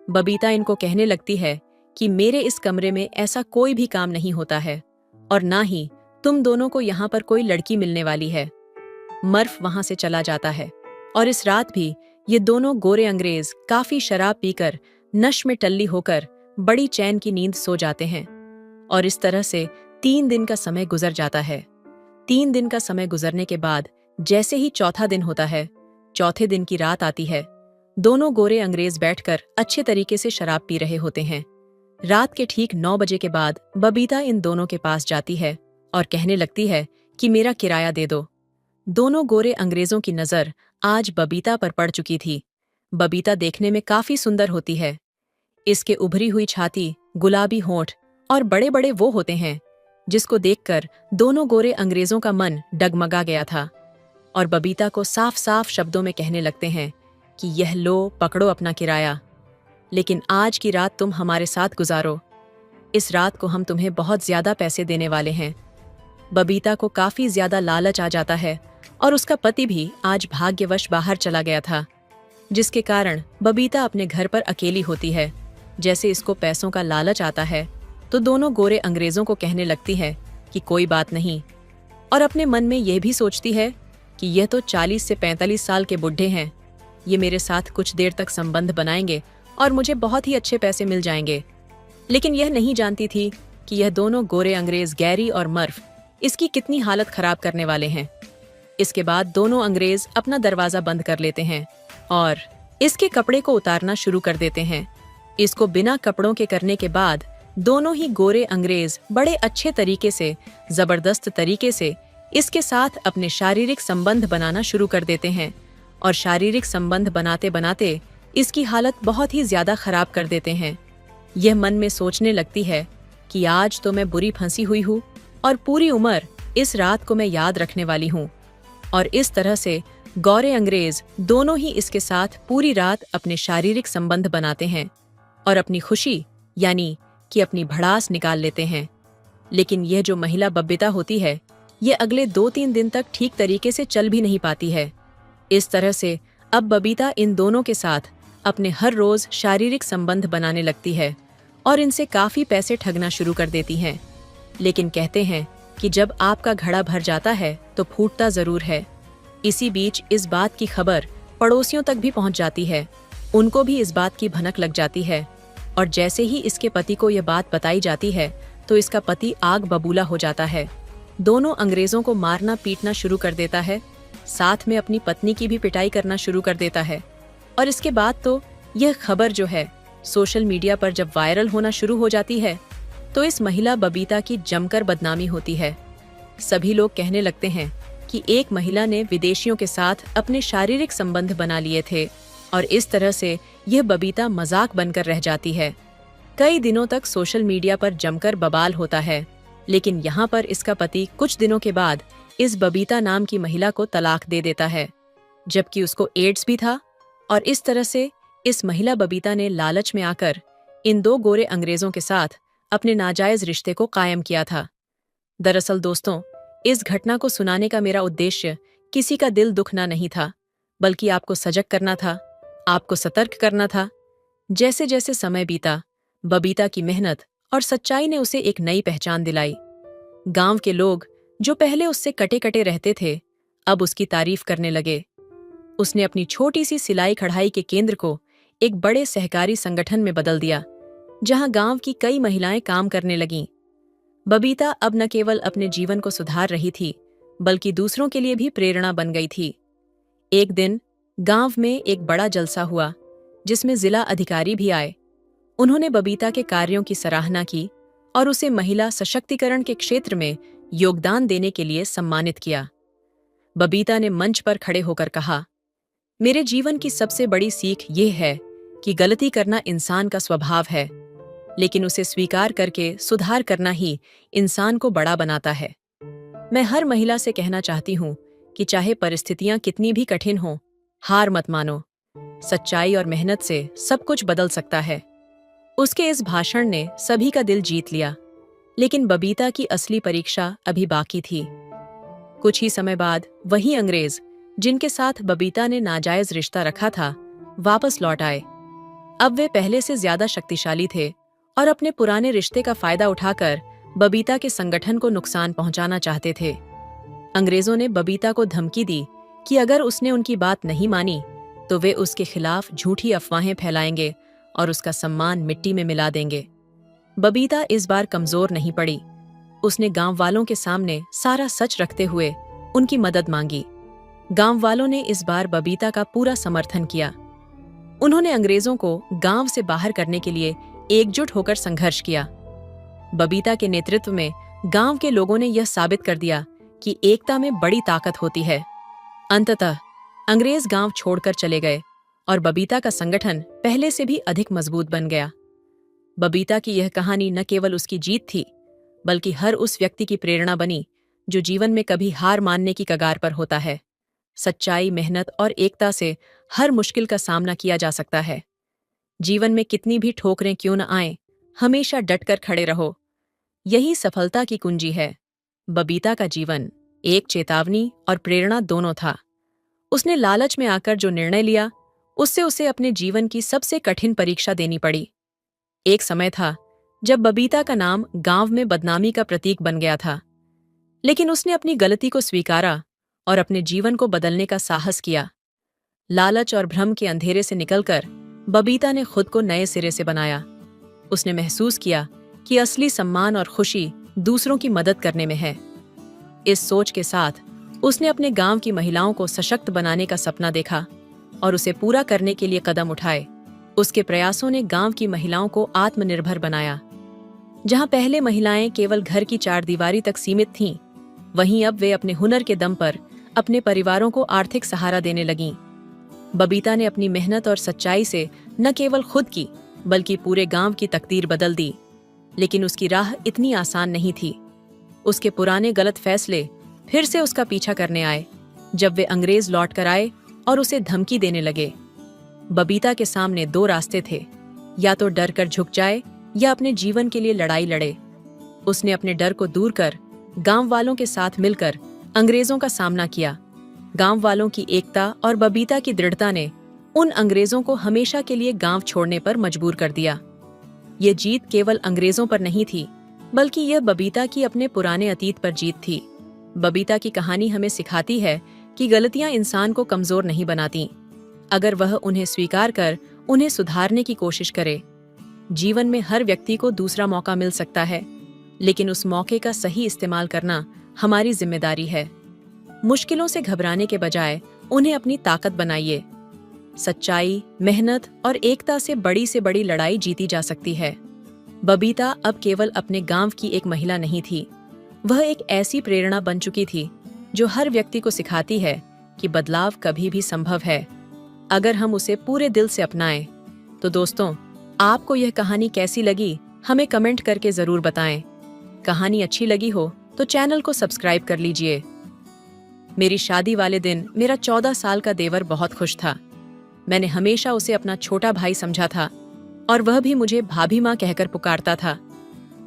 बबीता इनको कहने लगती है कि मेरे इस कमरे में ऐसा कोई भी काम नहीं होता है और ना ही तुम दोनों को यहाँ पर कोई लड़की मिलने वाली है। मर्फ वहां से चला जाता है और इस रात भी ये दोनों गोरे अंग्रेज काफी शराब पीकर नश में टल्ली होकर बड़ी चैन की नींद सो जाते हैं। और इस तरह से 3 दिन का समय गुजर जाता है। 3 दिन का समय गुजरने के बाद जैसे ही चौथा दिन होता है, चौथे दिन की रात आती है, दोनों गोरे अंग्रेज बैठकर अच्छे तरीके से शराब पी रहे होते हैं। रात के ठीक 9 बजे के बाद बबीता इन दोनों के पास जाती है और कहने लगती है कि मेरा किराया दे दो। दोनों गोरे अंग्रेजों की नजर आज बबीता पर पड़ चुकी थी। बबीता देखने में काफी सुंदर होती है। इसके उभरी हुई छाती, गुलाबी होंठ और बड़े बड़े वो होते हैं जिसको देखकर दोनों गोरे अंग्रेजों का मन डगमगा गया था और बबीता को साफ साफ शब्दों में कहने लगते हैं कि यह लो, पकड़ो अपना किराया, लेकिन आज की रात तुम हमारे साथ गुजारो। इस रात को हम तुम्हें बहुत ज्यादा पैसे देने वाले हैं। बबीता को काफी ज्यादा लालच आ जाता है और उसका पति भी आज भाग्यवश बाहर चला गया था, जिसके कारण बबीता अपने घर पर अकेली होती है। जैसे इसको पैसों का लालच आता है तो दोनों गोरे अंग्रेजों को कहने लगती है कि कोई बात नहीं, और अपने मन में यह भी सोचती है कि यह तो 40 से 45 साल के बुढ़े हैं, ये मेरे साथ कुछ देर तक संबंध बनाएंगे और मुझे बहुत ही अच्छे पैसे मिल जाएंगे। लेकिन यह नहीं जानती थी कि यह दोनों गोरे अंग्रेज गैरी और मर्फ इसकी कितनी हालत खराब करने वाले हैं। इसके बाद दोनों अंग्रेज अपना दरवाजा बंद कर लेते हैं और इसके कपड़े को उतारना शुरू कर देते हैं। इसको बिना कपड़ों के करने के बाद दोनों ही गोरे अंग्रेज बड़े अच्छे तरीके से, जबरदस्त तरीके से इसके साथ अपने शारीरिक संबंध बनाना शुरू कर देते हैं और शारीरिक संबंध बनाते बनाते इसकी हालत बहुत ही ज्यादा खराब कर देते हैं। यह मन में सोचने लगती है कि आज तो मैं बुरी फंसी हुई हूँ और पूरी उम्र इस रात को मैं याद रखने वाली हूँ। और इस तरह से गोरे अंग्रेज दोनों ही इसके साथ पूरी रात अपने शारीरिक संबंध बनाते हैं और अपनी खुशी यानी कि अपनी भड़ास निकाल लेते हैं। लेकिन यह जो महिला बबीता होती है, ये अगले 2-3 दिन तक ठीक तरीके से चल भी नहीं पाती है। इस तरह से अब बबीता इन दोनों के साथ अपने हर रोज शारीरिक संबंध बनाने लगती है और इनसे काफी पैसे ठगना शुरू कर देती हैं। लेकिन कहते हैं कि जब आपका घड़ा भर जाता है तो फूटता जरूर है। इसी बीच इस बात की खबर पड़ोसियों तक भी पहुंच जाती है। उनको भी इस बात की भनक लग जाती है और जैसे ही इसके पति को यह बात बताई जाती है तो इसका पति आग बबूला हो जाता है। दोनों अंग्रेजों को मारना पीटना शुरू कर देता है, साथ में अपनी पत्नी की भी पिटाई करना शुरू कर देता है। और इसके बाद तो यह खबर जो है सोशल मीडिया पर जब वायरल होना शुरू हो जाती है तो इस महिला बबीता की जमकर बदनामी होती है। सभी लोग कहने लगते हैं कि एक महिला ने विदेशियों के साथ अपने शारीरिक संबंध बना लिए थे और इस तरह से यह बबीता मजाक बनकर रह जाती है। कई दिनों तक सोशल मीडिया पर जमकर बवाल होता है, लेकिन यहाँ पर इसका पति कुछ दिनों के बाद इस बबीता नाम की महिला को तलाक दे देता है, जबकि उसको एड्स भी था। और इस तरह से इस महिला बबीता ने लालच में आकर इन 2 गोरे अंग्रेजों के साथ अपने नाजायज रिश्ते को कायम किया था। दरअसल दोस्तों, इस घटना को सुनाने का मेरा उद्देश्य किसी का दिल दुखना नहीं था, बल्कि आपको सजग करना था, आपको सतर्क करना था। जैसे जैसे समय बीता, बबीता की मेहनत और सच्चाई ने उसे एक नई पहचान दिलाई। गांव के लोग जो पहले उससे कटे कटे रहते थे, अब उसकी तारीफ करने लगे। उसने अपनी छोटी सी सिलाई कढ़ाई के केंद्र को एक बड़े सहकारी संगठन में बदल दिया, जहां गांव की कई महिलाएं काम करने लगीं। बबीता अब न केवल अपने जीवन को सुधार रही थी, बल्कि दूसरों के लिए भी प्रेरणा बन गई थी। एक दिन गांव में एक बड़ा जलसा हुआ, जिसमें जिला अधिकारी भी आए। उन्होंने बबीता के कार्यों की सराहना की और उसे महिला सशक्तिकरण के क्षेत्र में योगदान देने के लिए सम्मानित किया। बबीता ने मंच पर खड़े होकर कहा, मेरे जीवन की सबसे बड़ी सीख यह है कि गलती करना इंसान का स्वभाव है, लेकिन उसे स्वीकार करके सुधार करना ही इंसान को बड़ा बनाता है। मैं हर महिला से कहना चाहती हूँ कि चाहे परिस्थितियां कितनी भी कठिन हों, हार मत मानो। सच्चाई और मेहनत से सब कुछ बदल सकता है। उसके इस भाषण ने सभी का दिल जीत लिया, लेकिन बबीता की असली परीक्षा अभी बाकी थी। कुछ ही समय बाद वही अंग्रेज जिनके साथ बबीता ने नाजायज रिश्ता रखा था, वापस लौट आए। अब वे पहले से ज्यादा शक्तिशाली थे और अपने पुराने रिश्ते का फायदा उठाकर बबीता के संगठन को नुकसान पहुंचाना चाहते थे। अंग्रेजों ने बबीता को धमकी दी कि अगर उसने उनकी बात नहीं मानी तो वे उसके खिलाफ झूठी अफवाहें फैलाएंगे और उसका सम्मान मिट्टी में मिला देंगे। बबीता इस बार कमजोर नहीं पड़ी। उसने गांव वालों के सामने सारा सच रखते हुए उनकी मदद मांगी। गांव वालों ने इस बार बबीता का पूरा समर्थन किया। उन्होंने अंग्रेजों को गांव से बाहर करने के लिए एकजुट होकर संघर्ष किया। बबीता के नेतृत्व में गांव के लोगों ने यह साबित कर दिया कि एकता में बड़ी ताकत होती है। अंततः अंग्रेज गांव छोड़कर चले गए और बबीता का संगठन पहले से भी अधिक मजबूत बन गया। बबीता की यह कहानी न केवल उसकी जीत थी, बल्कि हर उस व्यक्ति की प्रेरणा बनी जो जीवन में कभी हार मानने की कगार पर होता है। सच्चाई, मेहनत और एकता से हर मुश्किल का सामना किया जा सकता है। जीवन में कितनी भी ठोकरें क्यों न आएं, हमेशा डटकर खड़े रहो। यही सफलता की कुंजी है। बबीता का जीवन एक चेतावनी और प्रेरणा दोनों था। उसने लालच में आकर जो निर्णय लिया, उससे उसे अपने जीवन की सबसे कठिन परीक्षा देनी पड़ी। एक समय था जब बबीता का नाम गांव में बदनामी का प्रतीक बन गया था, लेकिन उसने अपनी गलती को स्वीकारा और अपने जीवन को बदलने का साहस किया। लालच और भ्रम के अंधेरे से निकलकर बबीता ने खुद को नए सिरे से बनाया। उसने महसूस किया कि असली सम्मान और खुशी दूसरों की मदद करने में है। इस सोच के साथ उसने अपने गांव की महिलाओं को सशक्त बनाने का सपना देखा और उसे पूरा करने के लिए कदम उठाए। उसके प्रयासों ने गांव की महिलाओं को आत्मनिर्भर बनाया। जहां पहले महिलाएं केवल घर की चारदीवारी तक सीमित थीं, वहीं अब वे अपने हुनर के दम पर अपने परिवारों को आर्थिक सहारा देने लगीं। बबीता ने अपनी मेहनत और सच्चाई से न केवल खुद की बल्कि पूरे गांव की तकदीर बदल दी। लेकिन उसकी राह इतनी आसान नहीं थी। उसके पुराने गलत फैसले फिर से उसका पीछा करने आए जब वे अंग्रेज लौट कर आए और उसे धमकी देने लगे। बबीता के सामने दो रास्ते थे, या तो डर कर झुक जाए या अपने जीवन के लिए लड़ाई लड़े। उसने अपने डर को दूर कर गांव वालों के साथ मिलकर अंग्रेजों का सामना किया। गांव वालों की एकता और बबीता की दृढ़ता ने उन अंग्रेजों को हमेशा के लिए गांव छोड़ने पर मजबूर कर दिया। ये जीत केवल अंग्रेजों पर नहीं थी, बल्कि यह बबीता की अपने पुराने अतीत पर जीत थी। बबीता की कहानी हमें सिखाती है कि गलतियां इंसान को कमजोर नहीं बनाती, अगर वह उन्हें स्वीकार कर उन्हें सुधारने की कोशिश करे। जीवन में हर व्यक्ति को दूसरा मौका मिल सकता है, लेकिन उस मौके का सही इस्तेमाल करना हमारी जिम्मेदारी है। मुश्किलों से घबराने के बजाय उन्हें अपनी ताकत बनाइए। सच्चाई, मेहनत और एकता से बड़ी लड़ाई जीती जा सकती है। बबीता अब केवल अपने गांव की एक महिला नहीं थी, वह एक ऐसी प्रेरणा बन चुकी थी जो हर व्यक्ति को सिखाती है कि बदलाव कभी भी संभव है, अगर हम उसे पूरे दिल से अपनाएं। तो दोस्तों, आपको यह कहानी कैसी लगी, हमें कमेंट करके जरूर बताएं। कहानी अच्छी लगी हो तो चैनल को सब्सक्राइब कर लीजिए। मेरी शादी वाले दिन मेरा 14 साल का देवर बहुत खुश था। मैंने हमेशा उसे अपना छोटा भाई समझा था और वह भी मुझे भाभी माँ कहकर पुकारता था।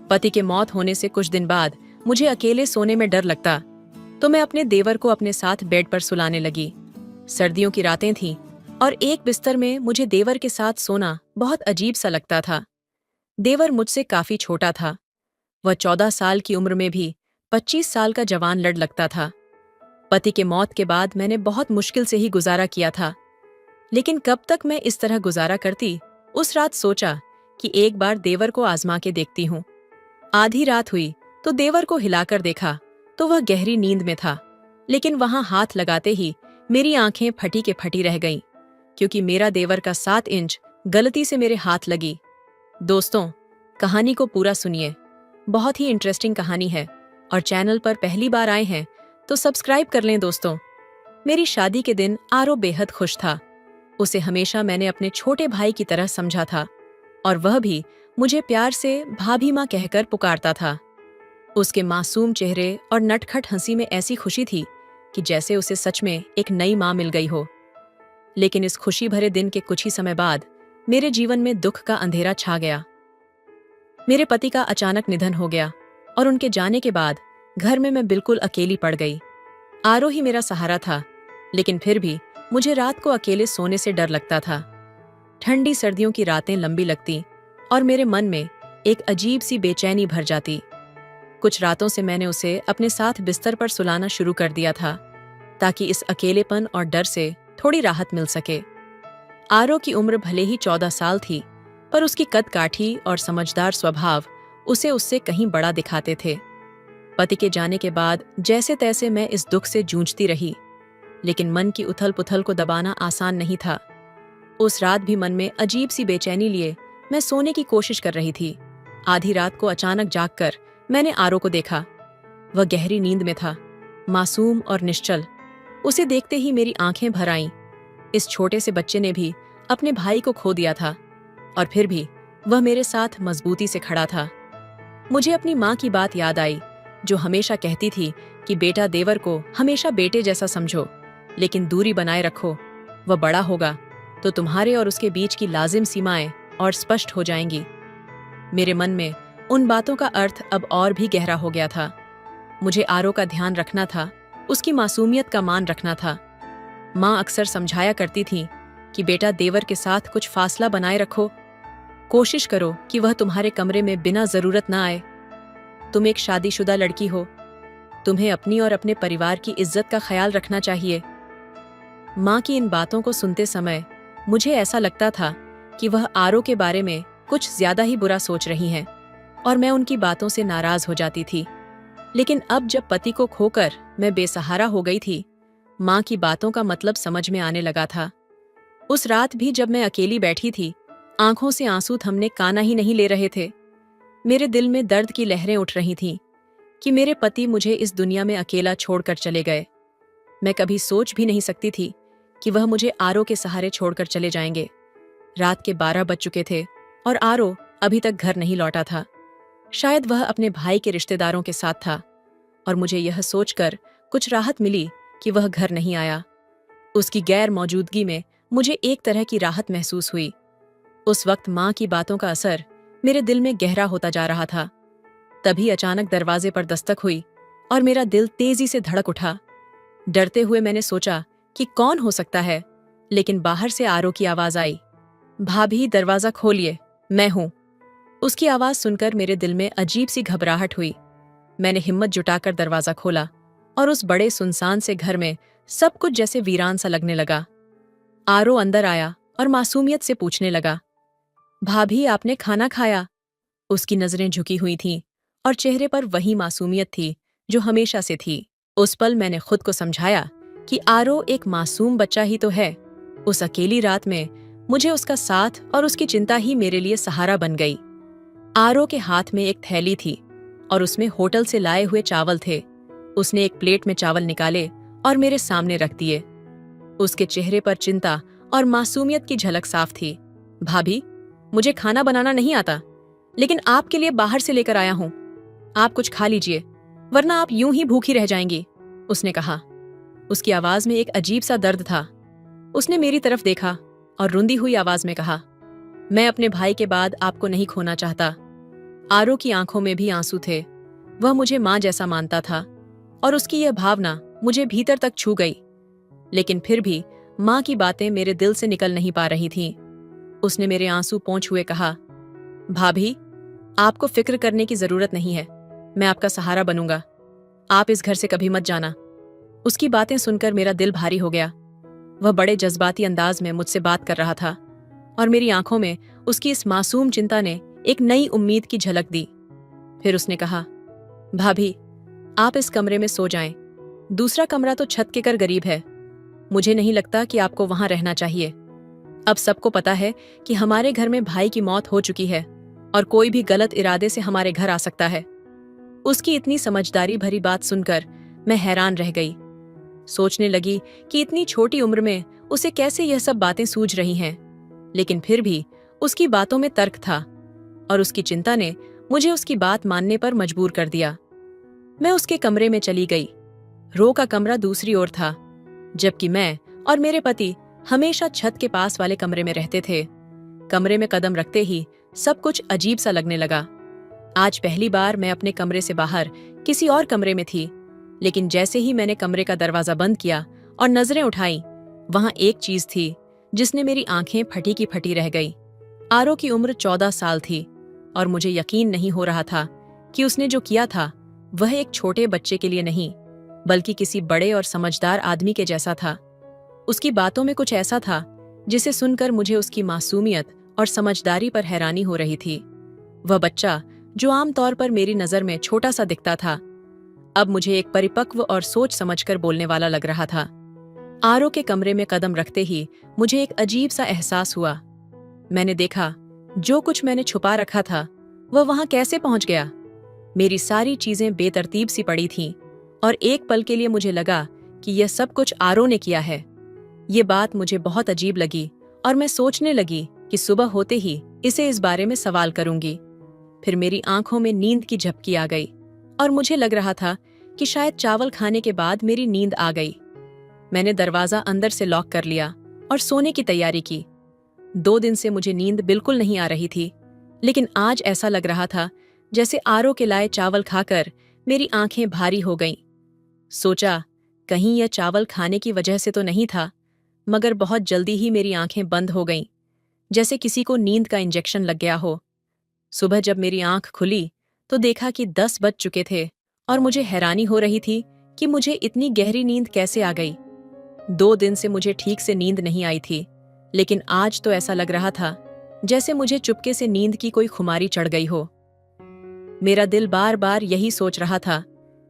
पति के मौत होने से कुछ दिन बाद मुझे अकेले सोने में डर लगता, तो मैं अपने देवर को अपने साथ बेड पर सुलाने लगी। सर्दियों की रातें थीं और एक बिस्तर में मुझे देवर के साथ सोना बहुत अजीब सा लगता था। देवर मुझसे काफी छोटा था। वह 14 साल की उम्र में भी 25 साल का जवान लड़ लगता था। पति के मौत के बाद मैंने बहुत मुश्किल से ही गुजारा किया था, लेकिन कब तक मैं इस तरह गुजारा करती। उस रात सोचा कि एक बार देवर को आजमा के देखती हूँ। आधी रात हुई तो देवर को हिलाकर देखा तो वह गहरी नींद में था, लेकिन वहां हाथ लगाते ही मेरी आंखें फटी के फटी रह गईं, क्योंकि मेरा देवर का 7 इंच गलती से मेरे हाथ लगी। दोस्तों, कहानी को पूरा सुनिए, बहुत ही इंटरेस्टिंग कहानी है। और चैनल पर पहली बार आए हैं तो सब्सक्राइब कर लें। दोस्तों, मेरी शादी के दिन आरो बेहद खुश था। उसे हमेशा मैंने अपने छोटे भाई की तरह समझा था और वह भी मुझे प्यार से भाभी माँ कहकर पुकारता था। उसके मासूम चेहरे और नटखट हंसी में ऐसी खुशी थी कि जैसे उसे सच में एक नई माँ मिल गई हो। लेकिन इस खुशी भरे दिन के कुछ ही समय बाद मेरे जीवन में दुख का अंधेरा छा गया। मेरे पति का अचानक निधन हो गया और उनके जाने के बाद घर में मैं बिल्कुल अकेली पड़ गई। आरो ही मेरा सहारा था, लेकिन फिर भी मुझे रात को अकेले सोने से डर लगता था। ठंडी सर्दियों की रातें लंबी लगती और मेरे मन में एक अजीब सी बेचैनी भर जाती। कुछ रातों से मैंने उसे अपने साथ बिस्तर पर सुलाना शुरू कर दिया था, ताकि इस अकेलेपन और डर से थोड़ी राहत मिल सके। आरो की उम्र भले ही 14 साल थी, पर उसकी कद काठी और समझदार स्वभाव उसे उससे कहीं बड़ा दिखाते थे। पति के जाने के बाद जैसे तैसे मैं इस दुख से जूझती रही, लेकिन मन की उथल पुथल को दबाना आसान नहीं था। उस रात भी मन में अजीब सी बेचैनी लिए मैं सोने की कोशिश कर रही थी। आधी रात को अचानक जागकर मैंने आरो को देखा। वह गहरी नींद में था, मासूम और निश्चल। उसे देखते ही मेरी आंखें भर आईं। इस छोटे से बच्चे ने भी अपने भाई को खो दिया था, और फिर भी वह मेरे साथ मजबूती से खड़ा था। मुझे अपनी माँ की बात याद आई, जो हमेशा कहती थी कि बेटा देवर को हमेशा बेटे जैसा समझो, लेकिन दूरी बनाए रखो। वह बड़ा होगा तो तुम्हारे और उसके बीच की लाजिम सीमाएं और स्पष्ट हो जाएंगी। मेरे मन में उन बातों का अर्थ अब और भी गहरा हो गया था। मुझे आरो का ध्यान रखना था, उसकी मासूमियत का मान रखना था। माँ अक्सर समझाया करती थी कि बेटा देवर के साथ कुछ फासला बनाए रखो। कोशिश करो कि वह तुम्हारे कमरे में बिना जरूरत ना आए। तुम एक शादीशुदा लड़की हो, तुम्हें अपनी और अपने परिवार की इज्जत का ख्याल रखना चाहिए। माँ की इन बातों को सुनते समय मुझे ऐसा लगता था कि वह आरो के बारे में कुछ ज्यादा ही बुरा सोच रही हैं, और मैं उनकी बातों से नाराज हो जाती थी। लेकिन अब जब पति को खोकर मैं बेसहारा हो गई थी, माँ की बातों का मतलब समझ में आने लगा था। उस रात भी जब मैं अकेली बैठी थी, आंखों से आंसू थमने काना ही नहीं ले रहे थे। मेरे दिल में दर्द की लहरें उठ रही थीं कि मेरे पति मुझे इस दुनिया में अकेला छोड़कर चले गए। मैं कभी सोच भी नहीं सकती थी कि वह मुझे आरो के सहारे छोड़कर चले जाएंगे। रात के 12 बज चुके थे और आरो अभी तक घर नहीं लौटा था। शायद वह अपने भाई के रिश्तेदारों के साथ था, और मुझे यह सोचकर कुछ राहत मिली कि वह घर नहीं आया। उसकी गैर मौजूदगी में मुझे एक तरह की राहत महसूस हुई। उस वक्त माँ की बातों का असर मेरे दिल में गहरा होता जा रहा था। तभी अचानक दरवाजे पर दस्तक हुई और मेरा दिल तेजी से धड़क उठा। डरते हुए मैंने सोचा कि कौन हो सकता है, लेकिन बाहर से आरो की आवाज आई, भाभी दरवाजा खोलिए, मैं हूं। उसकी आवाज सुनकर मेरे दिल में अजीब सी घबराहट हुई। मैंने हिम्मत जुटाकर दरवाजा खोला और उस बड़े सुनसान से घर में सब कुछ जैसे वीरान सा लगने लगा। आरो अंदर आया और मासूमियत से पूछने लगा, भाभी आपने खाना खाया? उसकी नजरें झुकी हुई थीं और चेहरे पर वही मासूमियत थी जो हमेशा से थी। उस पल मैंने खुद को समझाया कि आरो एक मासूम बच्चा ही तो है। उस अकेली रात में मुझे उसका साथ और उसकी चिंता ही मेरे लिए सहारा बन गई। आरो के हाथ में एक थैली थी और उसमें होटल से लाए हुए चावल थे। उसने एक प्लेट में चावल निकाले और मेरे सामने रख दिए। उसके चेहरे पर चिंता और मासूमियत की झलक साफ थी। भाभी, मुझे खाना बनाना नहीं आता, लेकिन आपके लिए बाहर से लेकर आया हूं। आप कुछ खा लीजिए, वरना आप यूं ही भूखी रह जाएंगी, उसने कहा। उसकी आवाज में एक अजीब सा दर्द था। उसने मेरी तरफ देखा और रुंधी हुई आवाज में कहा, मैं अपने भाई के बाद आपको नहीं खोना चाहता। आरो की आंखों में भी आंसू थे। वह मुझे माँ जैसा मानता था और उसकी यह भावना मुझे भीतर तक छू गई। लेकिन फिर भी माँ की बातें मेरे दिल से निकल नहीं पा रही थीं। उसने मेरे आंसू पोंछ हुए कहा, भाभी, आपको फिक्र करने की जरूरत नहीं है, मैं आपका सहारा बनूंगा। आप इस घर से कभी मत जाना। उसकी बातें सुनकर मेरा दिल भारी हो गया। वह बड़े जज्बाती अंदाज में मुझसे बात कर रहा था और मेरी आंखों में उसकी इस मासूम चिंता ने एक नई उम्मीद की झलक दी। फिर उसने कहा, भाभी, आप इस कमरे में सो जाएं। दूसरा कमरा तो छत के कर गरीब है। मुझे नहीं लगता कि आपको वहां रहना चाहिए। अब सबको पता है कि हमारे घर में भाई की मौत हो चुकी है और कोई भी गलत इरादे से हमारे घर आ सकता है। उसकी इतनी समझदारी भरी बात सुनकर मैं हैरान रह गई। सोचने लगी कि इतनी छोटी उम्र में उसे कैसे यह सब बातें सूझ रही हैं। लेकिन फिर भी उसकी बातों में तर्क था और उसकी चिंता ने मुझे उसकी बात मानने पर मजबूर कर दिया। मैं उसके कमरे में चली गई। रो का कमरा दूसरी ओर था, जबकि मैं और मेरे पति हमेशा छत के पास वाले कमरे में रहते थे। कमरे में कदम रखते ही सब कुछ अजीब सा लगने लगा। आज पहली बार मैं अपने कमरे से बाहर किसी और कमरे में थी, लेकिन जैसे ही मैंने कमरे का दरवाजा बंद किया और नजरें उठाई, वहां एक चीज थी जिसने मेरी आंखें फटी की फटी रह गई। आरो की उम्र 14 साल थी और मुझे यकीन नहीं हो रहा था कि उसने जो किया था वह एक छोटे बच्चे के लिए नहीं, बल्कि किसी बड़े और समझदार आदमी के जैसा था। उसकी बातों में कुछ ऐसा था जिसे सुनकर मुझे उसकी मासूमियत और समझदारी पर हैरानी हो रही थी। वह बच्चा जो आमतौर पर मेरी नजर में छोटा सा दिखता था, अब मुझे एक परिपक्व और सोच समझकर बोलने वाला लग रहा था। आरो के कमरे में कदम रखते ही मुझे एक अजीब सा एहसास हुआ। मैंने देखा जो कुछ मैंने छुपा रखा था वह वहां कैसे पहुंच गया। मेरी सारी चीजें बेतरतीब सी पड़ी थीं और एक पल के लिए मुझे लगा कि यह सब कुछ आरो ने किया है। ये बात मुझे बहुत अजीब लगी और मैं सोचने लगी कि सुबह होते ही इसे इस बारे में सवाल करूंगी। फिर मेरी आंखों में नींद की झपकी आ गई और मुझे लग रहा था कि शायद चावल खाने के बाद मेरी नींद आ गई। मैंने दरवाजा अंदर से लॉक कर लिया और सोने की तैयारी की। 2 दिन से मुझे नींद बिल्कुल नहीं आ रही थी, लेकिन आज ऐसा लग रहा था जैसे आरो के लाए चावल खाकर मेरी आंखें भारी हो गईं। सोचा कहीं यह चावल खाने की वजह से तो नहीं था, मगर बहुत जल्दी ही मेरी आंखें बंद हो गईं, जैसे किसी को नींद का इंजेक्शन लग गया हो। सुबह जब मेरी आंख खुली तो देखा कि 10 बज चुके थे और मुझे हैरानी हो रही थी कि मुझे इतनी गहरी नींद कैसे आ गई। 2 दिन से मुझे ठीक से नींद नहीं आई थी, लेकिन आज तो ऐसा लग रहा था जैसे मुझे चुपके से नींद की कोई खुमारी चढ़ गई हो। मेरा दिल बार बार यही सोच रहा था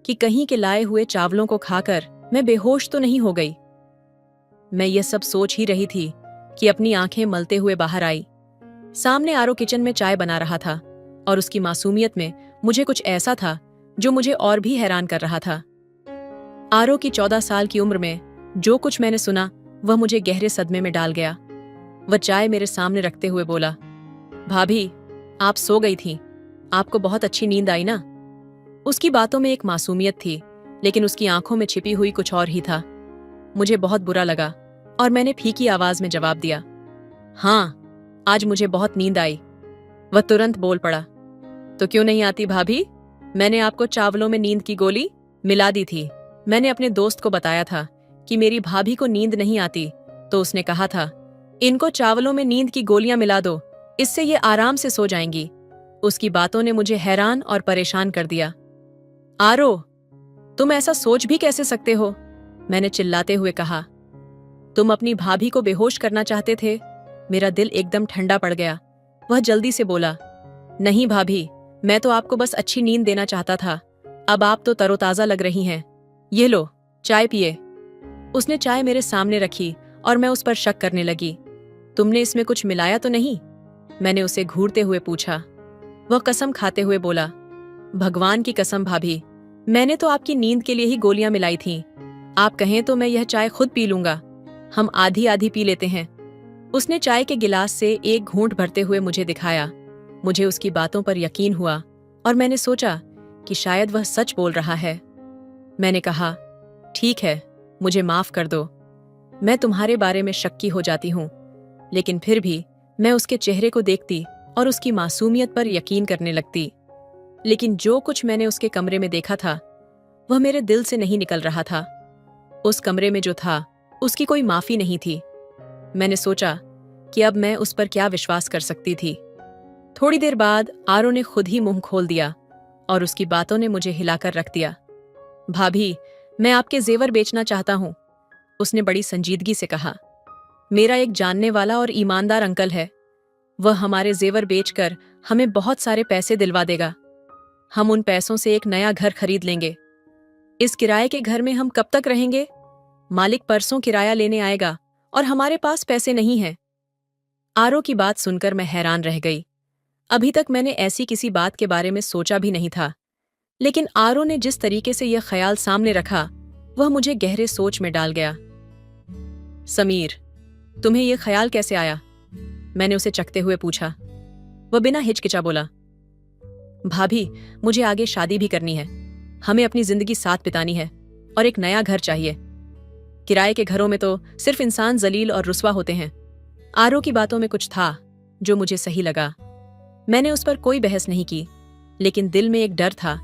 कि कहीं के लाए हुए चावलों को खाकर मैं बेहोश तो नहीं हो गई। मैं यह सब सोच ही रही थी कि अपनी आंखें मलते हुए बाहर आई। सामने आरो किचन में चाय बना रहा था और उसकी मासूमियत में मुझे कुछ ऐसा था जो मुझे और भी हैरान कर रहा था। आरो की 14 साल की उम्र में जो कुछ मैंने सुना वह मुझे गहरे सदमे में डाल गया। वह चाय मेरे सामने रखते हुए बोला, भाभी, आप सो गई थीं। आपको बहुत अच्छी नींद आई ना? उसकी बातों में एक मासूमियत थी, लेकिन उसकी आंखों में छिपी हुई कुछ और ही था। मुझे बहुत बुरा लगा और मैंने फीकी आवाज में जवाब दिया, हाँ, आज मुझे बहुत नींद आई। वह तुरंत बोल पड़ा, तो क्यों नहीं आती भाभी? मैंने आपको चावलों में नींद की गोली मिला दी थी। मैंने अपने दोस्त को बताया था कि मेरी भाभी को नींद नहीं आती, तो उसने कहा था, इनको चावलों में नींद की गोलियां मिला दो, इससे ये आराम से सो जाएंगी। उसकी बातों ने मुझे हैरान और परेशान कर दिया। आरो, तुम ऐसा सोच भी कैसे सकते हो? मैंने चिल्लाते हुए कहा। तुम अपनी भाभी को बेहोश करना चाहते थे? मेरा दिल एकदम ठंडा पड़ गया। वह जल्दी से बोला, नहीं भाभी, मैं तो आपको बस अच्छी नींद देना चाहता था। अब आप तो तरोताजा लग रही हैं। ये लो, चाय पिए। उसने चाय मेरे सामने रखी और मैं उस पर शक करने लगी। तुमने इसमें कुछ मिलाया तो नहीं? मैंने उसे घूरते हुए पूछा। वह कसम खाते हुए बोला, भगवान की कसम भाभी, मैंने तो आपकी नींद के लिए ही गोलियां मिलाई थीं। आप कहें तो मैं यह चाय खुद पी लूंगा। हम आधी आधी पी लेते हैं। उसने चाय के गिलास से एक घूंट भरते हुए मुझे दिखाया। मुझे उसकी बातों पर यकीन हुआ और मैंने सोचा कि शायद वह सच बोल रहा है। मैंने कहा, ठीक है, मुझे माफ कर दो। मैं तुम्हारे बारे में शक्की हो जाती हूँ, लेकिन फिर भी मैं उसके चेहरे को देखती और उसकी मासूमियत पर यकीन करने लगती। लेकिन जो कुछ मैंने उसके कमरे में देखा था वह मेरे दिल से नहीं निकल रहा था। उस कमरे में जो था उसकी कोई माफी नहीं थी। मैंने सोचा कि अब मैं उस पर क्या विश्वास कर सकती थी। थोड़ी देर बाद आरो ने खुद ही मुंह खोल दिया और उसकी बातों ने मुझे हिलाकर रख दिया। भाभी, मैं आपके जेवर बेचना चाहता हूं, उसने बड़ी संजीदगी से कहा। मेरा एक जानने वाला और ईमानदार अंकल है। वह हमारे जेवर बेचकर हमें बहुत सारे पैसे दिलवा देगा। हम उन पैसों से एक नया घर खरीद लेंगे। इस किराए के घर में हम कब तक रहेंगे? मालिक परसों किराया लेने आएगा और हमारे पास पैसे नहीं हैं। आरो की बात सुनकर मैं हैरान रह गई। अभी तक मैंने ऐसी किसी बात के बारे में सोचा भी नहीं था, लेकिन आरो ने जिस तरीके से यह ख्याल सामने रखा वह मुझे गहरे सोच में डाल गया। समीर, तुम्हें यह ख्याल कैसे आया? मैंने उसे चखते हुए पूछा। वह बिना हिचकिचा बोला, भाभी, मुझे आगे शादी भी करनी है। हमें अपनी जिंदगी साथ बितानी है और एक नया घर चाहिए। किराए के घरों में तो सिर्फ इंसान जलील और रुस्वा होते हैं। आरो की बातों में कुछ था जो मुझे सही लगा। मैंने उस पर कोई बहस नहीं की, लेकिन दिल में एक डर था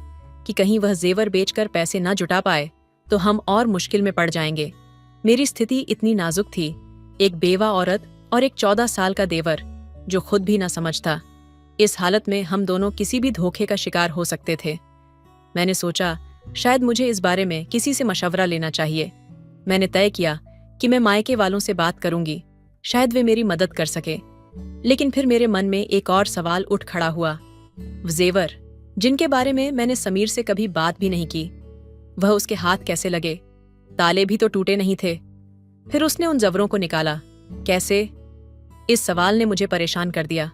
कि कहीं वह जेवर बेचकर पैसे ना जुटा पाए तो हम और मुश्किल में पड़ जाएंगे। मेरी स्थिति इतनी नाजुक थी, एक बेवा औरत और एक 14 साल का देवर जो खुद भी ना समझता। इस हालत में हम दोनों किसी भी धोखे का शिकार हो सकते थे। मैंने सोचा शायद मुझे इस बारे में किसी से मशवरा लेना चाहिए। मैंने तय किया कि मैं मायके वालों से बात करूंगी, शायद वे मेरी मदद कर सके। लेकिन फिर मेरे मन में एक और सवाल उठ खड़ा हुआ। जेवर जिनके बारे में मैंने समीर से कभी बात भी नहीं की, वह उसके हाथ कैसे लगे? ताले भी तो टूटे नहीं थे। फिर उसने उन जवरों को निकाला कैसे? इस सवाल ने मुझे परेशान कर दिया।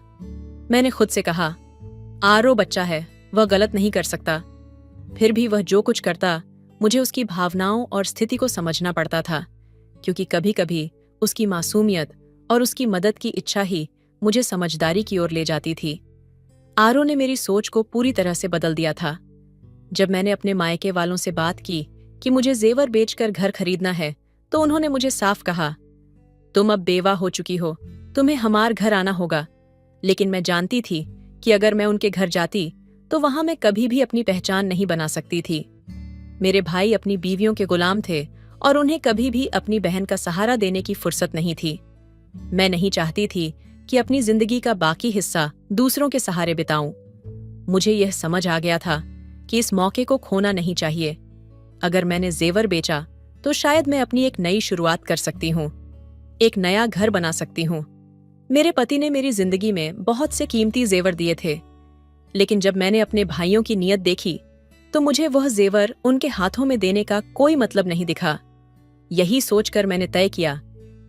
मैंने खुद से कहा, आरो बच्चा है, वह गलत नहीं कर सकता। फिर भी वह जो कुछ करता, मुझे उसकी भावनाओं और स्थिति को समझना पड़ता था, क्योंकि कभी कभी उसकी मासूमियत और उसकी मदद की इच्छा ही मुझे समझदारी की ओर ले जाती थी। आरो ने मेरी सोच को पूरी तरह से बदल दिया था। जब मैंने अपने मायके वालों से बात की कि मुझे जेवर बेचकर घर खरीदना है, तो उन्होंने मुझे साफ कहा, तुम अब बेवा हो चुकी हो, तुम्हें हमार घर आना होगा। लेकिन मैं जानती थी कि अगर मैं उनके घर जाती तो वहां मैं कभी भी अपनी पहचान नहीं बना सकती थी। मेरे भाई अपनी बीवियों के गुलाम थे और उन्हें कभी भी अपनी बहन का सहारा देने की फुर्सत नहीं थी। मैं नहीं चाहती थी कि अपनी जिंदगी का बाकी हिस्सा दूसरों के सहारे बिताऊं। मुझे यह समझ आ गया था कि इस मौके को खोना नहीं चाहिए। अगर मैंने जेवर बेचा तो शायद मैं अपनी एक नई शुरुआत कर सकती हूँ, एक नया घर बना सकती हूँ। मेरे पति ने मेरी जिंदगी में बहुत से कीमती जेवर दिए थे, लेकिन जब मैंने अपने भाइयों की नीयत देखी तो मुझे वह जेवर उनके हाथों में देने का कोई मतलब नहीं दिखा। यही सोचकर मैंने तय किया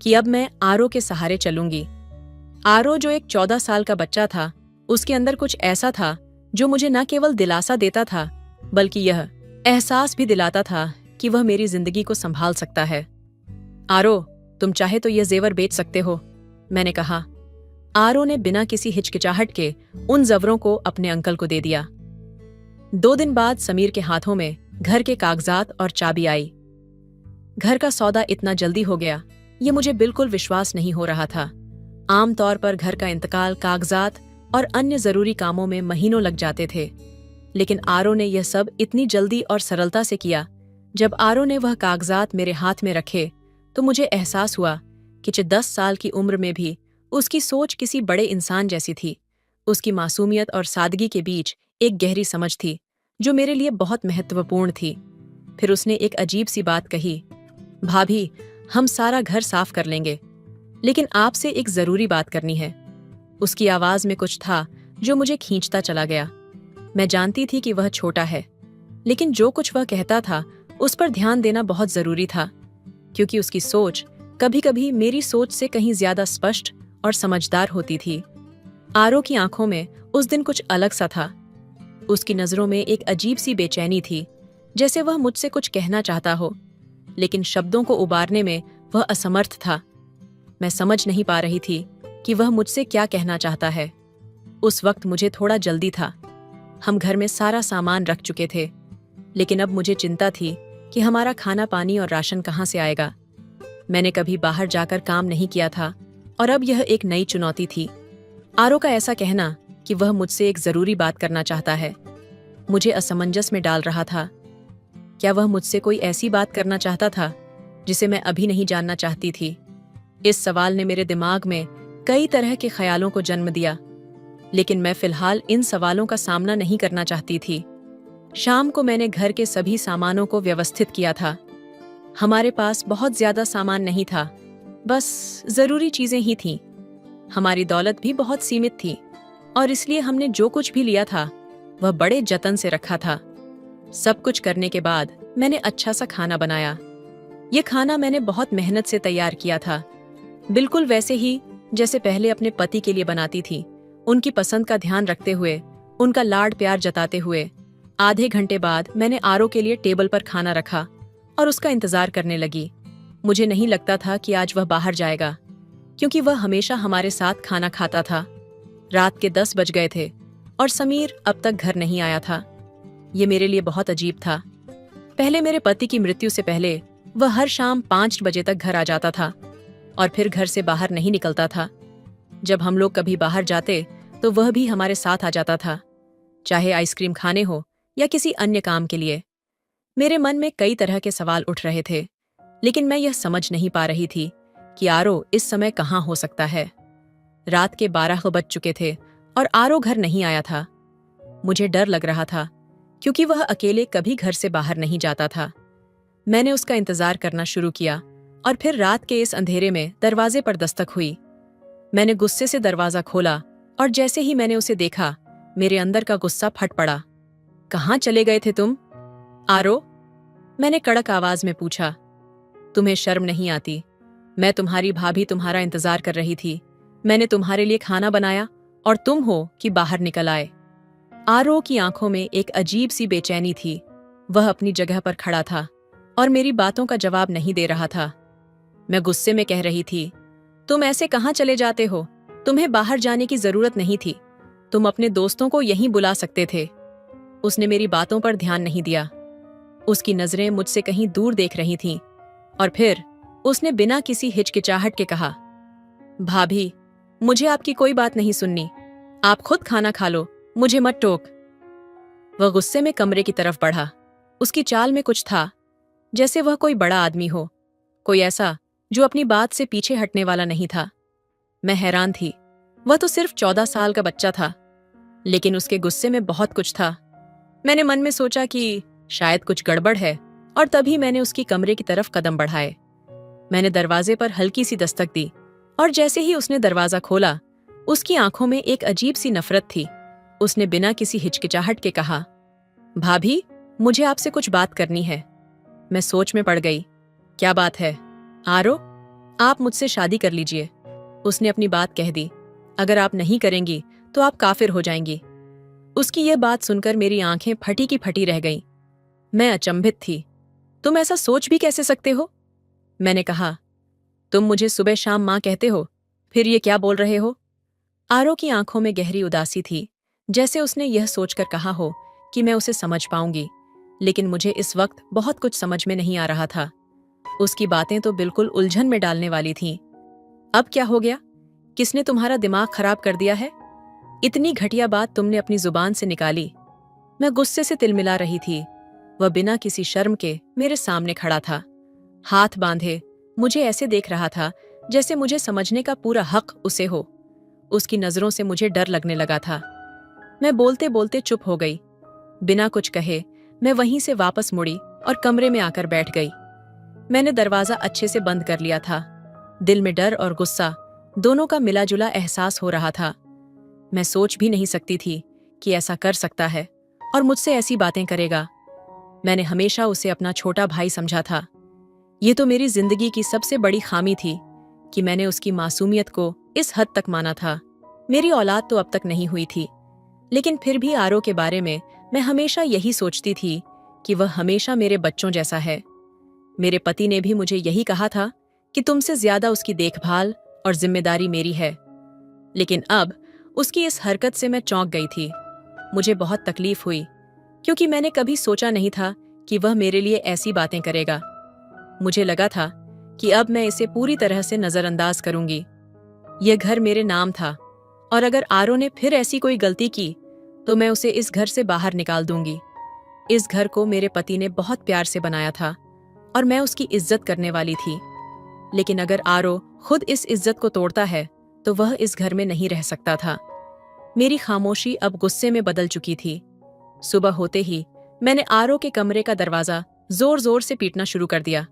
कि अब मैं आरो के सहारे चलूंगी। आरो जो एक 14 साल का बच्चा था, उसके अंदर कुछ ऐसा था जो मुझे न केवल दिलासा देता था, बल्कि यह एहसास भी दिलाता था कि वह मेरी जिंदगी को संभाल सकता है। आरो, तुम चाहे तो यह जेवर बेच सकते हो, मैंने कहा। आरो ने बिना किसी हिचकिचाहट के उन जवरों को अपने अंकल को दे दिया। 2 दिन बाद समीर के हाथों में घर के कागजात और चाबी आई। घर का सौदा इतना जल्दी हो गया, ये मुझे बिल्कुल विश्वास नहीं हो रहा था। आमतौर पर घर का इंतकाल, कागजात और अन्य जरूरी कामों में महीनों लग जाते थे, लेकिन आरो ने यह सब इतनी जल्दी और सरलता से किया। जब आरो ने वह कागजात मेरे हाथ में रखे तो मुझे एहसास हुआ कि 10 साल की उम्र में भी उसकी सोच किसी बड़े इंसान जैसी थी। उसकी मासूमियत और सादगी के बीच एक गहरी समझ थी जो मेरे लिए बहुत महत्वपूर्ण थी। फिर उसने एक अजीब सी बात कही, भाभी, हम सारा घर साफ कर लेंगे, लेकिन आपसे एक जरूरी बात करनी है। उसकी आवाज में कुछ था जो मुझे खींचता चला गया। मैं जानती थी कि वह छोटा है, लेकिन जो कुछ वह कहता था उस पर ध्यान देना बहुत जरूरी था, क्योंकि उसकी सोच कभी कभी मेरी सोच से कहीं ज्यादा स्पष्ट और समझदार होती थी। आरो की आंखों में उस दिन कुछ अलग सा था। उसकी नजरों में एक अजीब सी बेचैनी थी, जैसे वह मुझसे कुछ कहना चाहता हो, लेकिन शब्दों को उबारने में वह असमर्थ था। मैं समझ नहीं पा रही थी कि वह मुझसे क्या कहना चाहता है। उस वक्त मुझे थोड़ा जल्दी था। हम घर में सारा सामान रख चुके थे, लेकिन अब मुझे चिंता थी कि हमारा खाना पानी और राशन कहाँ से आएगा। मैंने कभी बाहर जाकर काम नहीं किया था और अब यह एक नई चुनौती थी। आरो का ऐसा कहना कि वह मुझसे एक जरूरी बात करना चाहता है, मुझे असमंजस में डाल रहा था। क्या वह मुझसे कोई ऐसी बात करना चाहता था जिसे मैं अभी नहीं जानना चाहती थी? इस सवाल ने मेरे दिमाग में कई तरह के ख्यालों को जन्म दिया, लेकिन मैं फिलहाल इन सवालों का सामना नहीं करना चाहती थी। शाम को मैंने घर के सभी सामानों को व्यवस्थित किया था। हमारे पास बहुत ज्यादा सामान नहीं था, बस जरूरी चीजें ही थीं। हमारी दौलत भी बहुत सीमित थी और इसलिए हमने जो कुछ भी लिया था वह बड़े जतन से रखा था। सब कुछ करने के बाद मैंने अच्छा सा खाना बनाया। यह खाना मैंने बहुत मेहनत से तैयार किया था, बिल्कुल वैसे ही जैसे पहले अपने पति के लिए बनाती थी, उनकी पसंद का ध्यान रखते हुए, उनका लाड प्यार जताते हुए। आधे घंटे बाद मैंने आरो के लिए टेबल पर खाना रखा और उसका इंतजार करने लगी। मुझे नहीं लगता था कि आज वह बाहर जाएगा, क्योंकि वह हमेशा हमारे साथ खाना खाता था। रात के 10 बज गए थे और समीर अब तक घर नहीं आया था। ये मेरे लिए बहुत अजीब था। पहले मेरे पति की मृत्यु से पहले वह हर शाम 5 बजे तक घर आ जाता था और फिर घर से बाहर नहीं निकलता था। जब हम लोग कभी बाहर जाते तो वह भी हमारे साथ आ जाता था, चाहे आइसक्रीम खाने हो या किसी अन्य काम के लिए। मेरे मन में कई तरह के सवाल उठ रहे थे, लेकिन मैं यह समझ नहीं पा रही थी कि आरो इस समय कहाँ हो सकता है। रात के 12 बज चुके थे और आरो घर नहीं आया था। मुझे डर लग रहा था क्योंकि वह अकेले कभी घर से बाहर नहीं जाता था। मैंने उसका इंतजार करना शुरू किया और फिर रात के इस अंधेरे में दरवाजे पर दस्तक हुई। मैंने गुस्से से दरवाजा खोला और जैसे ही मैंने उसे देखा, मेरे अंदर का गुस्सा फट पड़ा। कहाँ चले गए थे तुम, आरो? मैंने कड़क आवाज में पूछा। तुम्हें शर्म नहीं आती? मैं तुम्हारी भाभी तुम्हारा इंतजार कर रही थी। मैंने तुम्हारे लिए खाना बनाया और तुम हो कि बाहर निकल आए। आरो की आंखों में एक अजीब सी बेचैनी थी। वह अपनी जगह पर खड़ा था और मेरी बातों का जवाब नहीं दे रहा था। मैं गुस्से में कह रही थी, तुम ऐसे कहाँ चले जाते हो? तुम्हें बाहर जाने की जरूरत नहीं थी। तुम अपने दोस्तों को यहीं बुला सकते थे। उसने मेरी बातों पर ध्यान नहीं दिया। उसकी नजरें मुझसे कहीं दूर देख रही थीं और फिर उसने बिना किसी हिचकिचाहट के कहा, भाभी, मुझे आपकी कोई बात नहीं सुननी। आप खुद खाना खा लो, मुझे मत टोक। वह गुस्से में कमरे की तरफ बढ़ा। उसकी चाल में कुछ था, जैसे वह कोई बड़ा आदमी हो, कोई ऐसा जो अपनी बात से पीछे हटने वाला नहीं था। मैं हैरान थी। वह तो सिर्फ 14 साल का बच्चा था, लेकिन उसके गुस्से में बहुत कुछ था। मैंने मन में सोचा कि शायद कुछ गड़बड़ है और तभी मैंने उसकी कमरे की तरफ कदम बढ़ाए। मैंने दरवाजे पर हल्की सी दस्तक दी और जैसे ही उसने दरवाजा खोला, उसकी आंखों में एक अजीब सी नफरत थी। उसने बिना किसी हिचकिचाहट के कहा, भाभी, मुझे आपसे कुछ बात करनी है। मैं सोच में पड़ गई। क्या बात है? आरो, आप मुझसे शादी कर लीजिए। उसने अपनी बात कह दी। अगर आप नहीं करेंगी तो आप काफिर हो जाएंगी। उसकी यह बात सुनकर मेरी आंखें फटी की फटी रह गईं। मैं अचंभित थी। तुम ऐसा सोच भी कैसे सकते हो? मैंने कहा। तुम मुझे सुबह शाम माँ कहते हो, फिर ये क्या बोल रहे हो? आरो की आंखों में गहरी उदासी थी, जैसे उसने यह सोचकर कहा हो कि मैं उसे समझ पाऊंगी, लेकिन मुझे इस वक्त बहुत कुछ समझ में नहीं आ रहा था। उसकी बातें तो बिल्कुल उलझन में डालने वाली थीं। अब क्या हो गया? किसने तुम्हारा दिमाग खराब कर दिया है? इतनी घटिया बात तुमने अपनी जुबान से निकाली। मैं गुस्से से तिलमिला रही थी। वह बिना किसी शर्म के मेरे सामने खड़ा था, हाथ बांधे मुझे ऐसे देख रहा था जैसे मुझे समझने का पूरा हक उसे हो। उसकी नजरों से मुझे डर लगने लगा था। मैं बोलते बोलते चुप हो गई। बिना कुछ कहे मैं वहीं से वापस मुड़ी और कमरे में आकर बैठ गई। मैंने दरवाजा अच्छे से बंद कर लिया था। दिल में डर और गुस्सा दोनों का मिला जुला एहसास हो रहा था। मैं सोच भी नहीं सकती थी कि ऐसा कर सकता है और मुझसे ऐसी बातें करेगा। मैंने हमेशा उसे अपना छोटा भाई समझा था। ये तो मेरी जिंदगी की सबसे बड़ी खामी थी कि मैंने उसकी मासूमियत को इस हद तक माना था। मेरी औलाद तो अब तक नहीं हुई थी, लेकिन फिर भी आरो के बारे में मैं हमेशा यही सोचती थी कि वह हमेशा मेरे बच्चों जैसा है। मेरे पति ने भी मुझे यही कहा था कि तुमसे ज्यादा उसकी देखभाल और जिम्मेदारी मेरी है। लेकिन अब उसकी इस हरकत से मैं चौंक गई थी। मुझे बहुत तकलीफ हुई क्योंकि मैंने कभी सोचा नहीं था कि वह मेरे लिए ऐसी बातें करेगा। मुझे लगा था कि अब मैं इसे पूरी तरह से नजरअंदाज करूंगी। यह घर मेरे नाम था और अगर आरो ने फिर ऐसी कोई गलती की तो मैं उसे इस घर से बाहर निकाल दूंगी। इस घर को मेरे पति ने बहुत प्यार से बनाया था और मैं उसकी इज्जत करने वाली थी। लेकिन अगर आरो खुद इस इज्जत को तोड़ता है तो वह इस घर में नहीं रह सकता था। मेरी खामोशी अब गुस्से में बदल चुकी थी। सुबह होते ही मैंने आरो के कमरे का दरवाजा जोर जोर से पीटना शुरू कर दिया।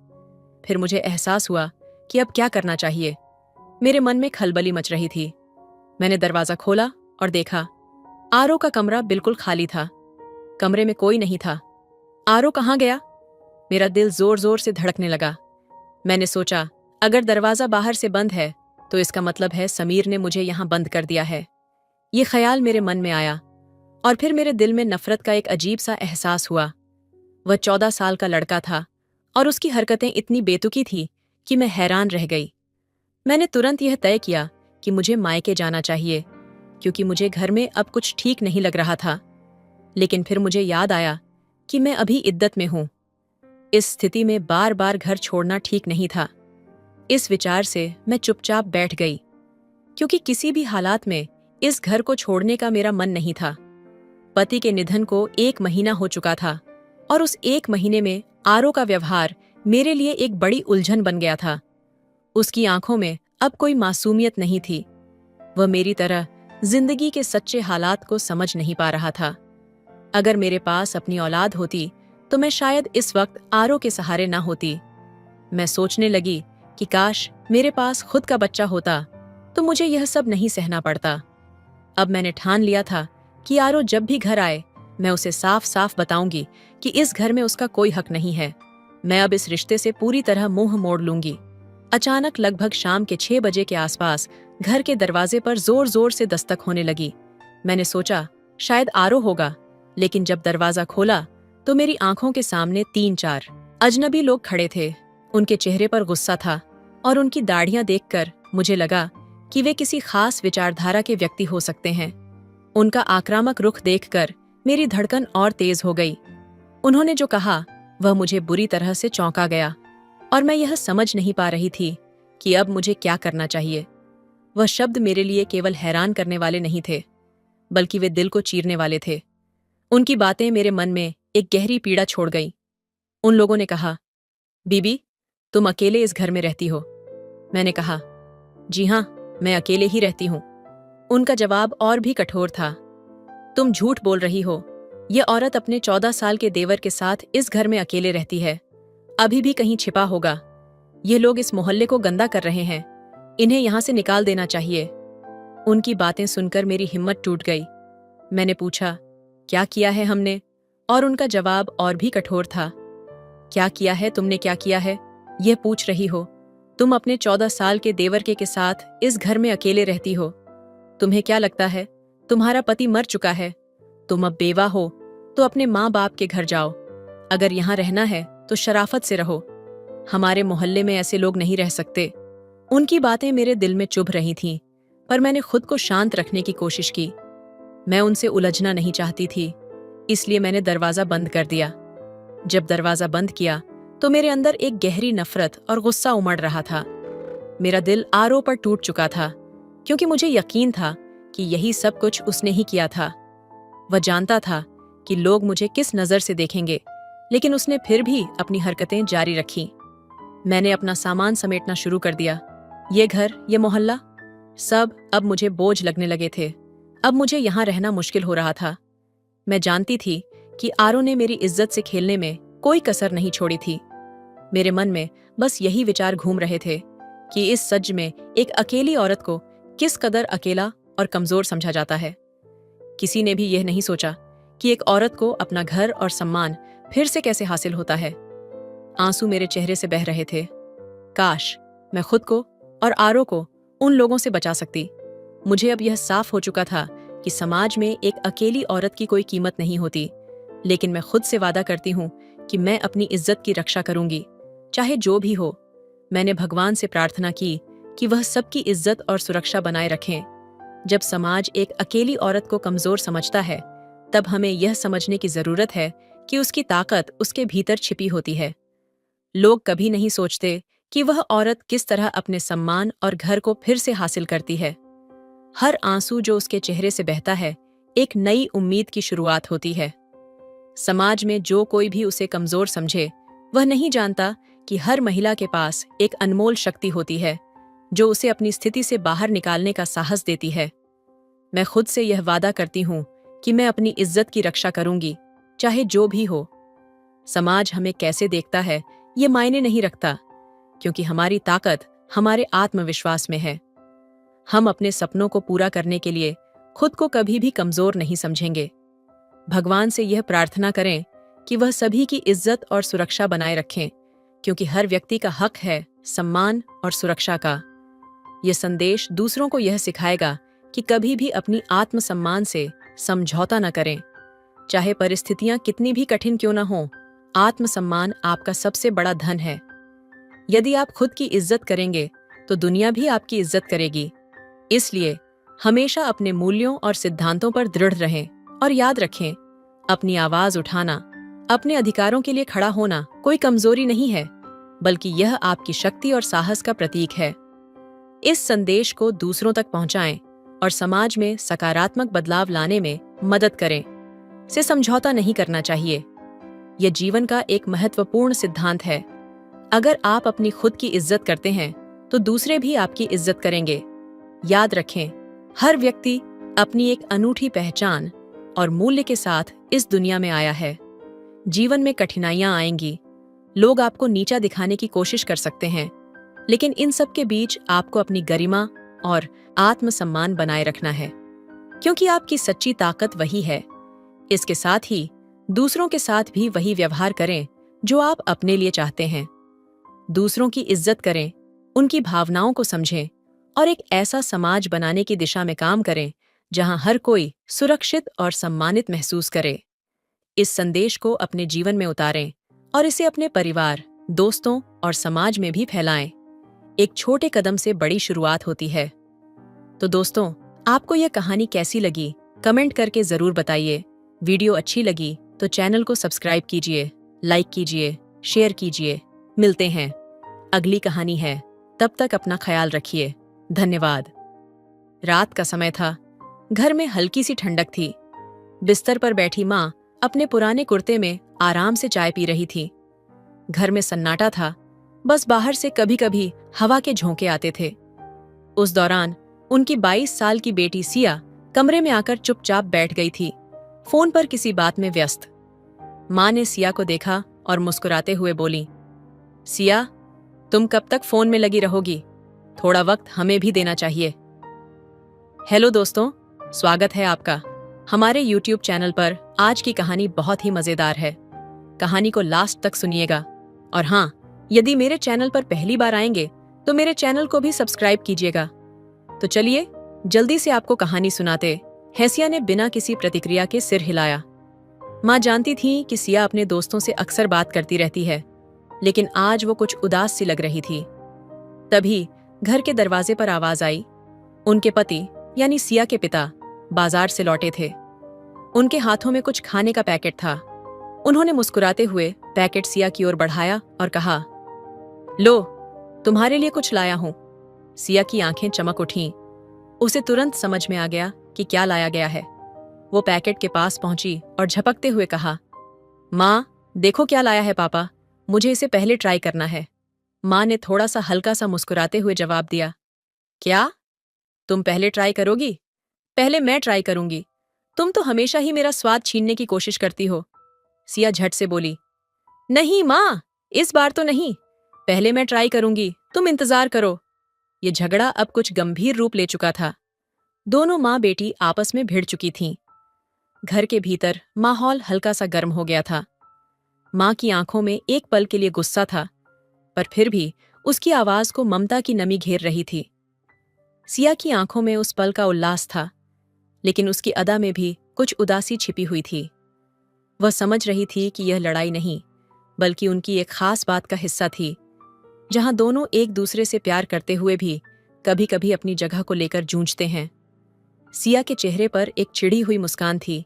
फिर मुझे एहसास हुआ कि अब क्या करना चाहिए। मेरे मन में खलबली मच रही थी। मैंने दरवाजा खोला और देखा, आरो का कमरा बिल्कुल खाली था। कमरे में कोई नहीं था। आरो कहाँ गया? मेरा दिल जोर जोर से धड़कने लगा। मैंने सोचा, अगर दरवाजा बाहर से बंद है तो इसका मतलब है समीर ने मुझे यहां बंद कर दिया है। ये ख्याल मेरे मन में आया और फिर मेरे दिल में नफरत का एक अजीब सा एहसास हुआ। वह 14 साल का लड़का था और उसकी हरकतें इतनी बेतुकी थी कि मैं हैरान रह गई। मैंने तुरंत यह तय किया कि मुझे मायके जाना चाहिए, क्योंकि मुझे घर में अब कुछ ठीक नहीं लग रहा था। लेकिन फिर मुझे याद आया कि मैं अभी इद्दत में हूं। इस स्थिति में बार बार घर छोड़ना ठीक नहीं था। इस विचार से मैं चुपचाप बैठ गई, क्योंकि किसी भी हालात में इस घर को छोड़ने का मेरा मन नहीं था। पति के निधन को 1 महीना हो चुका था और उस 1 महीने में आरो का व्यवहार मेरे लिए एक बड़ी उलझन बन गया था। उसकी आंखों में अब कोई मासूमियत नहीं थी। वह मेरी तरह जिंदगी के सच्चे हालात को समझ नहीं पा रहा था। अगर मेरे पास अपनी औलाद होती तो मैं शायद इस वक्त आरो के सहारे ना होती। मैं सोचने लगी कि काश मेरे पास खुद का बच्चा होता तो मुझे यह सब नहीं सहना पड़ता। अब मैंने ठान लिया था कि आरो जब भी घर आए मैं उसे साफ साफ बताऊंगी कि इस घर में उसका कोई हक नहीं है। मैं अब इस रिश्ते से पूरी तरह मुंह मोड़ लूंगी। अचानक लगभग शाम के 6 बजे के आसपास घर के दरवाजे पर जोर जोर से दस्तक होने लगी। मैंने सोचा शायद आरो होगा, लेकिन जब दरवाजा खोला तो मेरी आंखों के सामने 3-4 अजनबी लोग खड़े थे। उनके चेहरे पर गुस्सा था और उनकी दाढ़ियां देखकर मुझे लगा कि वे किसी खास विचारधारा के व्यक्ति हो सकते हैं। उनका आक्रामक रुख देखकर मेरी धड़कन और तेज हो गई। उन्होंने जो कहा वह मुझे बुरी तरह से चौंका गया और मैं यह समझ नहीं पा रही थी कि अब मुझे क्या करना चाहिए। वह शब्द मेरे लिए केवल हैरान करने वाले नहीं थे, बल्कि वे दिल को चीरने वाले थे। उनकी बातें मेरे मन में एक गहरी पीड़ा छोड़ गई। उन लोगों ने कहा, बीबी, तुम अकेले इस घर में रहती हो? मैंने कहा, जी हाँ, मैं अकेले ही रहती हूं। उनका जवाब और भी कठोर था। तुम झूठ बोल रही हो। यह औरत अपने 14 साल के देवर के साथ इस घर में अकेले रहती है। अभी भी कहीं छिपा होगा। ये लोग इस मोहल्ले को गंदा कर रहे हैं। इन्हें यहां से निकाल देना चाहिए। उनकी बातें सुनकर मेरी हिम्मत टूट गई। मैंने पूछा, क्या किया है हमने? और उनका जवाब और भी कठोर था। क्या किया है? तुमने क्या किया है यह पूछ रही हो? तुम अपने 14 साल के देवर के साथ इस घर में अकेले रहती हो। तुम्हें क्या लगता है तुम्हारा पति मर चुका है? तुम अब बेवा हो तो अपने माँ बाप के घर जाओ। अगर यहाँ रहना है तो शराफत से रहो। हमारे मोहल्ले में ऐसे लोग नहीं रह सकते। उनकी बातें मेरे दिल में चुभ रही थीं, पर मैंने खुद को शांत रखने की कोशिश की। मैं उनसे उलझना नहीं चाहती थी, इसलिए मैंने दरवाजा बंद कर दिया। जब दरवाजा बंद किया तो मेरे अंदर एक गहरी नफरत और गुस्सा उमड़ रहा था। मेरा दिल आरो पर टूट चुका था, क्योंकि मुझे यकीन था कि यही सब कुछ उसने ही किया था। वह जानता था कि लोग मुझे किस नजर से देखेंगे, लेकिन उसने फिर भी अपनी हरकतें जारी रखी। मैंने अपना सामान समेटना शुरू कर दिया। ये घर, ये मोहल्ला, सब अब मुझे बोझ लगने लगे थे। अब मुझे यहाँ रहना मुश्किल हो रहा था। मैं जानती थी कि आरो ने मेरी इज्जत से खेलने में कोई कसर नहीं छोड़ी थी। मेरे मन में बस यही विचार घूम रहे थे कि इस सज में एक अकेली औरत को किस कदर अकेला और कमजोर समझा जाता है। किसी ने भी यह नहीं सोचा कि एक औरत को अपना घर और सम्मान फिर से कैसे हासिल होता है। आंसू मेरे चेहरे से बह रहे थे। काश मैं खुद को और आरो को उन लोगों से बचा सकती। मुझे अब यह साफ हो चुका था कि समाज में एक अकेली औरत की कोई कीमत नहीं होती, लेकिन मैं खुद से वादा करती हूँ कि मैं अपनी इज्जत की रक्षा करूंगी, चाहे जो भी हो। मैंने भगवान से प्रार्थना की कि वह सबकी इज्जत और सुरक्षा बनाए रखें। जब समाज एक अकेली औरत को कमजोर समझता है, तब हमें यह समझने की जरूरत है कि उसकी ताकत उसके भीतर छिपी होती है। लोग कभी नहीं सोचते कि वह औरत किस तरह अपने सम्मान और घर को फिर से हासिल करती है। हर आंसू जो उसके चेहरे से बहता है, एक नई उम्मीद की शुरुआत होती है। समाज में जो कोई भी उसे कमजोर समझे, वह नहीं जानता कि हर महिला के पास एक अनमोल शक्ति होती है जो उसे अपनी स्थिति से बाहर निकालने का साहस देती है। मैं खुद से यह वादा करती हूँ कि मैं अपनी इज्जत की रक्षा करूंगी, चाहे जो भी हो। समाज हमें कैसे देखता है ये मायने नहीं रखता, क्योंकि हमारी ताकत हमारे आत्मविश्वास में है। हम अपने सपनों को पूरा करने के लिए खुद को कभी भी कमजोर नहीं समझेंगे। भगवान से यह प्रार्थना करें कि वह सभी की इज्जत और सुरक्षा बनाए रखें, क्योंकि हर व्यक्ति का हक है सम्मान और सुरक्षा का। यह संदेश दूसरों को यह सिखाएगा कि कभी भी अपनी आत्मसम्मान से समझौता न करें। चाहे परिस्थितियां कितनी भी कठिन क्यों न हों, आत्मसम्मान आपका सबसे बड़ा धन है। यदि आप खुद की इज्जत करेंगे तो दुनिया भी आपकी इज्जत करेगी। इसलिए हमेशा अपने मूल्यों और सिद्धांतों पर दृढ़ रहें और याद रखें, अपनी आवाज उठाना, अपने अधिकारों के लिए खड़ा होना कोई कमजोरी नहीं है, बल्कि यह आपकी शक्ति और साहस का प्रतीक है। इस संदेश को दूसरों तक पहुंचाएं और समाज में सकारात्मक बदलाव लाने में मदद करें। से समझौता नहीं करना चाहिए। यह जीवन का एक महत्वपूर्ण सिद्धांत है। अगर आप अपनी खुद की इज्जत करते हैं तो दूसरे भी आपकी इज्जत करेंगे। याद रखें, हर व्यक्ति अपनी एक अनूठी पहचान और मूल्य के साथ इस दुनिया में आया है। जीवन में कठिनाइयां आएंगी, लोग आपको नीचा दिखाने की कोशिश कर सकते हैं, लेकिन इन सब के बीच आपको अपनी गरिमा और आत्मसम्मान बनाए रखना है, क्योंकि आपकी सच्ची ताकत वही है। इसके साथ ही दूसरों के साथ भी वही व्यवहार करें जो आप अपने लिए चाहते हैं। दूसरों की इज्जत करें, उनकी भावनाओं को समझें और एक ऐसा समाज बनाने की दिशा में काम करें जहां हर कोई सुरक्षित और सम्मानित महसूस करे। इस संदेश को अपने जीवन में उतारें और इसे अपने परिवार, दोस्तों और समाज में भी फैलाएं। एक छोटे कदम से बड़ी शुरुआत होती है। तो दोस्तों, आपको यह कहानी कैसी लगी? कमेंट करके जरूर बताइए। वीडियो अच्छी लगी तो चैनल को सब्सक्राइब कीजिए, लाइक कीजिए, शेयर कीजिए। मिलते हैं, अगली कहानी है। तब तक अपना ख्याल रखिए। धन्यवाद। रात का समय था। घर में हल्की सी ठंडक थी। बिस्तर पर बैठी माँ अपने पुराने कुर्ते में आराम से चाय पी रही थी। घर में सन्नाटा था, बस बाहर से कभी कभी हवा के झोंके आते थे। उस दौरान उनकी 22 साल की बेटी सिया कमरे में आकर चुपचाप बैठ गई थी, फोन पर किसी बात में व्यस्त। माँ ने सिया को देखा और मुस्कुराते हुए बोली, सिया, तुम कब तक फोन में लगी रहोगी? थोड़ा वक्त हमें भी देना चाहिए। हेलो दोस्तों, स्वागत है आपका हमारे YouTube चैनल पर। आज की कहानी बहुत ही मजेदार है। कहानी को लास्ट तक सुनिएगा। और हाँ, यदि मेरे चैनल पर पहली बार आएंगे तो मेरे चैनल को भी सब्सक्राइब कीजिएगा। तो चलिए जल्दी से आपको कहानी सुनाते। हैसिया ने बिना किसी प्रतिक्रिया के सिर हिलाया। माँ जानती थी कि सिया अपने दोस्तों से अक्सर बात करती रहती है, लेकिन आज वो कुछ उदास सी लग रही थी। तभी घर के दरवाजे पर आवाज आई। उनके पति यानी सिया के पिता बाजार से लौटे थे। उनके हाथों में कुछ खाने का पैकेट था। उन्होंने मुस्कुराते हुए पैकेट सिया की ओर बढ़ाया और कहा, लो, तुम्हारे लिए कुछ लाया हूं। सिया की आंखें चमक उठीं। उसे तुरंत समझ में आ गया कि क्या लाया गया है। वो पैकेट के पास पहुंची और झपकते हुए कहा, माँ, देखो क्या लाया है पापा, मुझे इसे पहले ट्राई करना है। माँ ने थोड़ा सा हल्का सा मुस्कुराते हुए जवाब दिया, क्या? तुम पहले ट्राई करोगी? पहले मैं ट्राई करूंगी। तुम तो हमेशा ही मेरा स्वाद छीनने की कोशिश करती हो। सिया झट से बोली, नहीं माँ, इस बार तो नहीं। पहले मैं ट्राई करूंगी, तुम इंतजार करो। ये झगड़ा अब कुछ गंभीर रूप ले चुका था। दोनों माँ बेटी आपस में भिड़ चुकी थीं। घर के भीतर माहौल हल्का सा गर्म हो गया था। माँ की आंखों में एक पल के लिए गुस्सा था, पर फिर भी उसकी आवाज को ममता की नमी घेर रही थी। सिया की आंखों में उस पल का उल्लास था, लेकिन उसकी अदा में भी कुछ उदासी छिपी हुई थी। वह समझ रही थी कि यह लड़ाई नहीं, बल्कि उनकी एक खास बात का हिस्सा थी, जहां दोनों एक दूसरे से प्यार करते हुए भी कभी कभी अपनी जगह को लेकर जूझते हैं। सिया के चेहरे पर एक चिढ़ी हुई मुस्कान थी।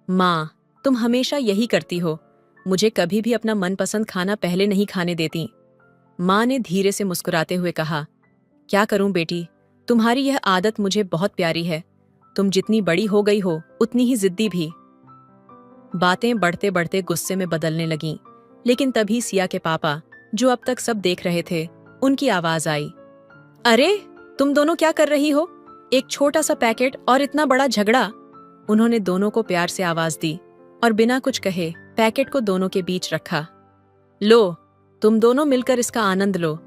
माँ, तुम हमेशा यही करती हो, मुझे कभी भी अपना मनपसंद खाना पहले नहीं खाने देती। माँ ने धीरे से मुस्कुराते हुए कहा, क्या करूं बेटी, तुम्हारी यह आदत मुझे बहुत प्यारी है। तुम जितनी बड़ी हो गई हो उतनी ही जिद्दी भी। बातें बढ़ते बढ़ते गुस्से में बदलने लगीं, लेकिन तभी सिया के पापा, जो अब तक सब देख रहे थे, उनकी आवाज आई, अरे तुम दोनों क्या कर रही हो? एक छोटा सा पैकेट और इतना बड़ा झगड़ा। उन्होंने दोनों को प्यार से आवाज दी और बिना कुछ कहे पैकेट को दोनों के बीच रखा। लो, तुम दोनों मिलकर इसका आनंद लो।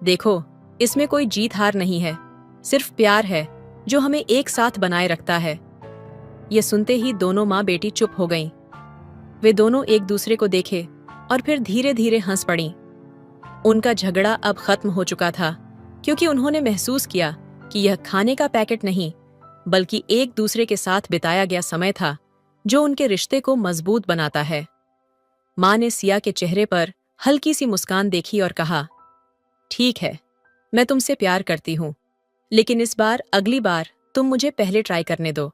देखो, इसमें कोई जीत हार नहीं है, सिर्फ प्यार है जो हमें एक साथ बनाए रखता है। ये सुनते ही दोनों माँ बेटी चुप हो गईं। वे दोनों एक दूसरे को देखे और फिर धीरे धीरे हंस पड़ीं। उनका झगड़ा अब खत्म हो चुका था, क्योंकि उन्होंने महसूस किया कि यह खाने का पैकेट नहीं, बल्कि एक दूसरे के साथ बिताया गया समय था, जो उनके रिश्ते को मजबूत बनाता है। माँ ने सिया के चेहरे पर हल्की सी मुस्कान देखी और कहा, ठीक है, मैं तुमसे प्यार करती हूँ, लेकिन इस बार अगली बार तुम मुझे पहले ट्राई करने दो।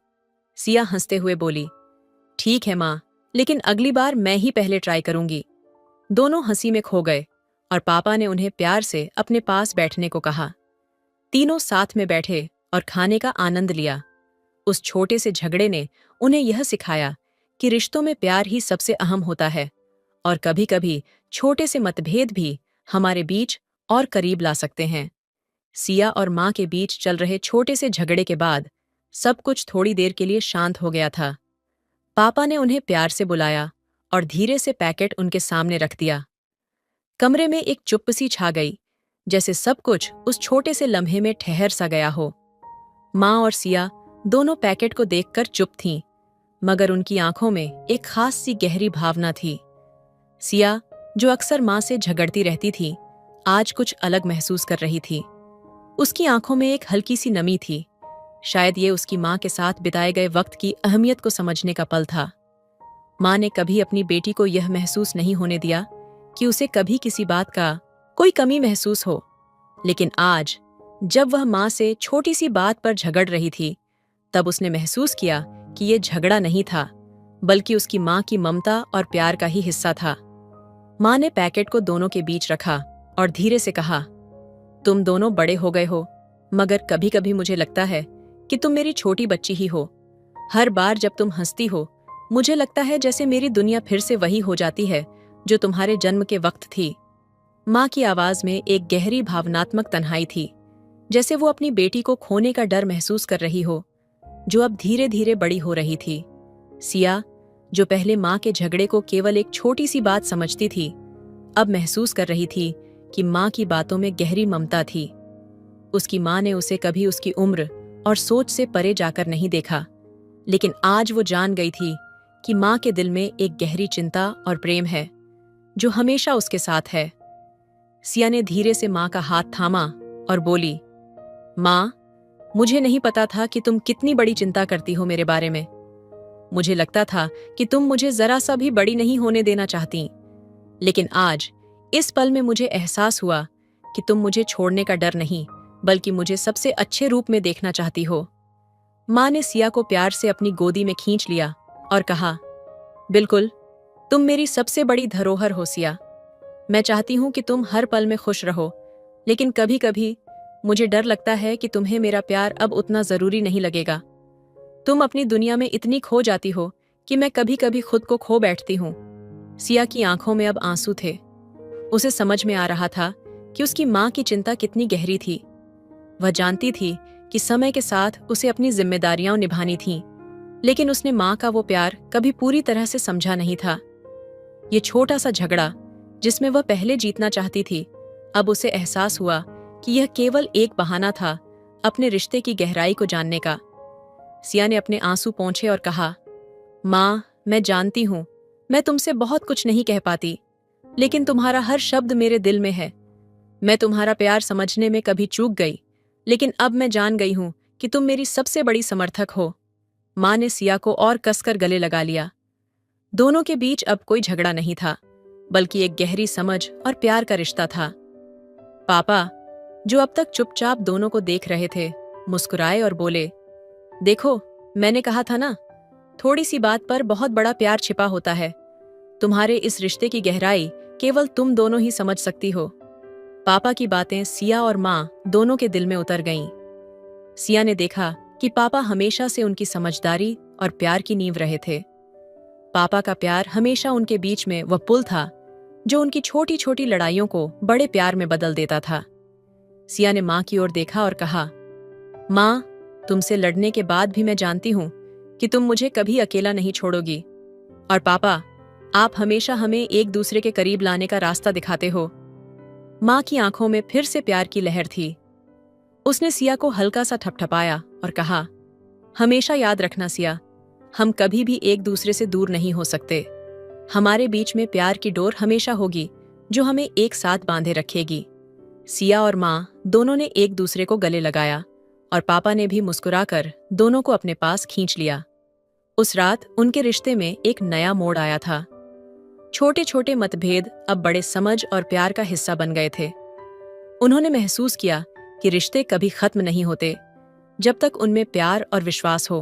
सिया हंसते हुए बोली, ठीक है माँ, लेकिन अगली बार मैं ही पहले ट्राई करूंगी। दोनों हंसी में खो गए और पापा ने उन्हें प्यार से अपने पास बैठने को कहा। तीनों साथ में बैठे और खाने का आनंद लिया। उस छोटे से झगड़े ने उन्हें यह सिखाया कि रिश्तों में प्यार ही सबसे अहम होता है और कभी-कभी छोटे से मतभेद भी हमारे बीच और करीब ला सकते हैं। सिया और माँ के बीच चल रहे छोटे से झगड़े के बाद सब कुछ थोड़ी देर के लिए शांत हो गया था। पापा ने उन्हें प्यार से बुलाया और धीरे से पैकेट उनके सामने रख दिया। कमरे में एक चुप्पी छा गई, जैसे सब कुछ उस छोटे से लम्हे में ठहर सा गया हो। माँ और सिया दोनों पैकेट को देखकर चुप थीं, मगर उनकी आंखों में एक खास सी गहरी भावना थी। सिया, जो अक्सर माँ से झगड़ती रहती थी, आज कुछ अलग महसूस कर रही थी। उसकी आंखों में एक हल्की सी नमी थी। शायद ये उसकी माँ के साथ बिताए गए वक्त की अहमियत को समझने का पल था। माँ ने कभी अपनी बेटी को यह महसूस नहीं होने दिया कि उसे कभी किसी बात का कोई कमी महसूस हो, लेकिन आज जब वह माँ से छोटी सी बात पर झगड़ रही थी, तब उसने महसूस किया कि यह झगड़ा नहीं था, बल्कि उसकी माँ की ममता और प्यार का ही हिस्सा था। माँ ने पैकेट को दोनों के बीच रखा और धीरे से कहा, तुम दोनों बड़े हो गए हो, मगर कभी कभी मुझे लगता है कि तुम मेरी छोटी बच्ची ही हो। हर बार जब तुम हंसती हो, मुझे लगता है जैसे मेरी दुनिया फिर से वही हो जाती है जो तुम्हारे जन्म के वक्त थी। माँ की आवाज में एक गहरी भावनात्मक तन्हाई थी, जैसे वो अपनी बेटी को खोने का डर महसूस कर रही हो, जो अब धीरे धीरे बड़ी हो रही थी। सिया, जो पहले माँ के झगड़े को केवल एक छोटी सी बात समझती थी, अब महसूस कर रही थी कि माँ की बातों में गहरी ममता थी। उसकी माँ ने उसे कभी उसकी उम्र और सोच से परे जाकर नहीं देखा, लेकिन आज वो जान गई थी कि माँ के दिल में एक गहरी चिंता और प्रेम है जो हमेशा उसके साथ है। सिया ने धीरे से माँ का हाथ थामा और बोली, माँ, मुझे नहीं पता था कि तुम कितनी बड़ी चिंता करती हो मेरे बारे में। मुझे लगता था कि तुम मुझे जरा सा भी बड़ी नहीं होने देना चाहती, लेकिन आज इस पल में मुझे एहसास हुआ कि तुम मुझे छोड़ने का डर नहीं, बल्कि मुझे सबसे अच्छे रूप में देखना चाहती हो। माँ ने सिया को प्यार से अपनी गोदी में खींच लिया और कहा, बिल्कुल, तुम मेरी सबसे बड़ी धरोहर हो सिया। मैं चाहती हूं कि तुम हर पल में खुश रहो, लेकिन कभी कभी मुझे डर लगता है कि तुम्हें मेरा प्यार अब उतना जरूरी नहीं लगेगा। तुम अपनी दुनिया में इतनी खो जाती हो कि मैं कभी कभी खुद को खो बैठती हूँ। सिया की आंखों में अब आंसू थे। उसे समझ में आ रहा था कि उसकी माँ की चिंता कितनी गहरी थी। वह जानती थी कि समय के साथ उसे अपनी जिम्मेदारियां निभानी थीं, लेकिन उसने माँ का वो प्यार कभी पूरी तरह से समझा नहीं था। ये छोटा सा झगड़ा, जिसमें वह पहले जीतना चाहती थी, अब उसे एहसास हुआ कि यह केवल एक बहाना था अपने रिश्ते की गहराई को जानने का। सिया ने अपने आंसू पोंछे और कहा, माँ, मैं जानती हूँ मैं तुमसे बहुत कुछ नहीं कह पाती, लेकिन तुम्हारा हर शब्द मेरे दिल में है। मैं तुम्हारा प्यार समझने में कभी चूक गई, लेकिन अब मैं जान गई हूँ कि तुम मेरी सबसे बड़ी समर्थक हो। माँ ने सिया को और कसकर गले लगा लिया। दोनों के बीच अब कोई झगड़ा नहीं था, बल्कि एक गहरी समझ और प्यार का रिश्ता था। पापा, जो अब तक चुपचाप दोनों को देख रहे थे, मुस्कुराए और बोले, देखो, मैंने कहा था ना, थोड़ी सी बात पर बहुत बड़ा प्यार छिपा होता है। तुम्हारे इस रिश्ते की गहराई केवल तुम दोनों ही समझ सकती हो। पापा की बातें सिया और माँ दोनों के दिल में उतर गईं। सिया ने देखा कि पापा हमेशा से उनकी समझदारी और प्यार की नींव रहे थे। पापा का प्यार हमेशा उनके बीच में वह पुल था जो उनकी छोटी छोटी लड़ाइयों को बड़े प्यार में बदल देता था। सिया ने माँ की ओर देखा और कहा, माँ, तुमसे लड़ने के बाद भी मैं जानती हूँ कि तुम मुझे कभी अकेला नहीं छोड़ोगी। और पापा, आप हमेशा हमें एक दूसरे के करीब लाने का रास्ता दिखाते हो। माँ की आंखों में फिर से प्यार की लहर थी। उसने सिया को हल्का सा ठपठपाया और कहा, हमेशा याद रखना सिया, हम कभी भी एक दूसरे से दूर नहीं हो सकते। हमारे बीच में प्यार की डोर हमेशा होगी जो हमें एक साथ बांधे रखेगी। सिया और माँ दोनों ने एक दूसरे को गले लगाया और पापा ने भी मुस्कुराकर दोनों को अपने पास खींच लिया। उस रात उनके रिश्ते में एक नया मोड़ आया था। छोटे छोटे मतभेद अब बड़े समझ और प्यार का हिस्सा बन गए थे। उन्होंने महसूस किया कि रिश्ते कभी खत्म नहीं होते जब तक उनमें प्यार और विश्वास हो।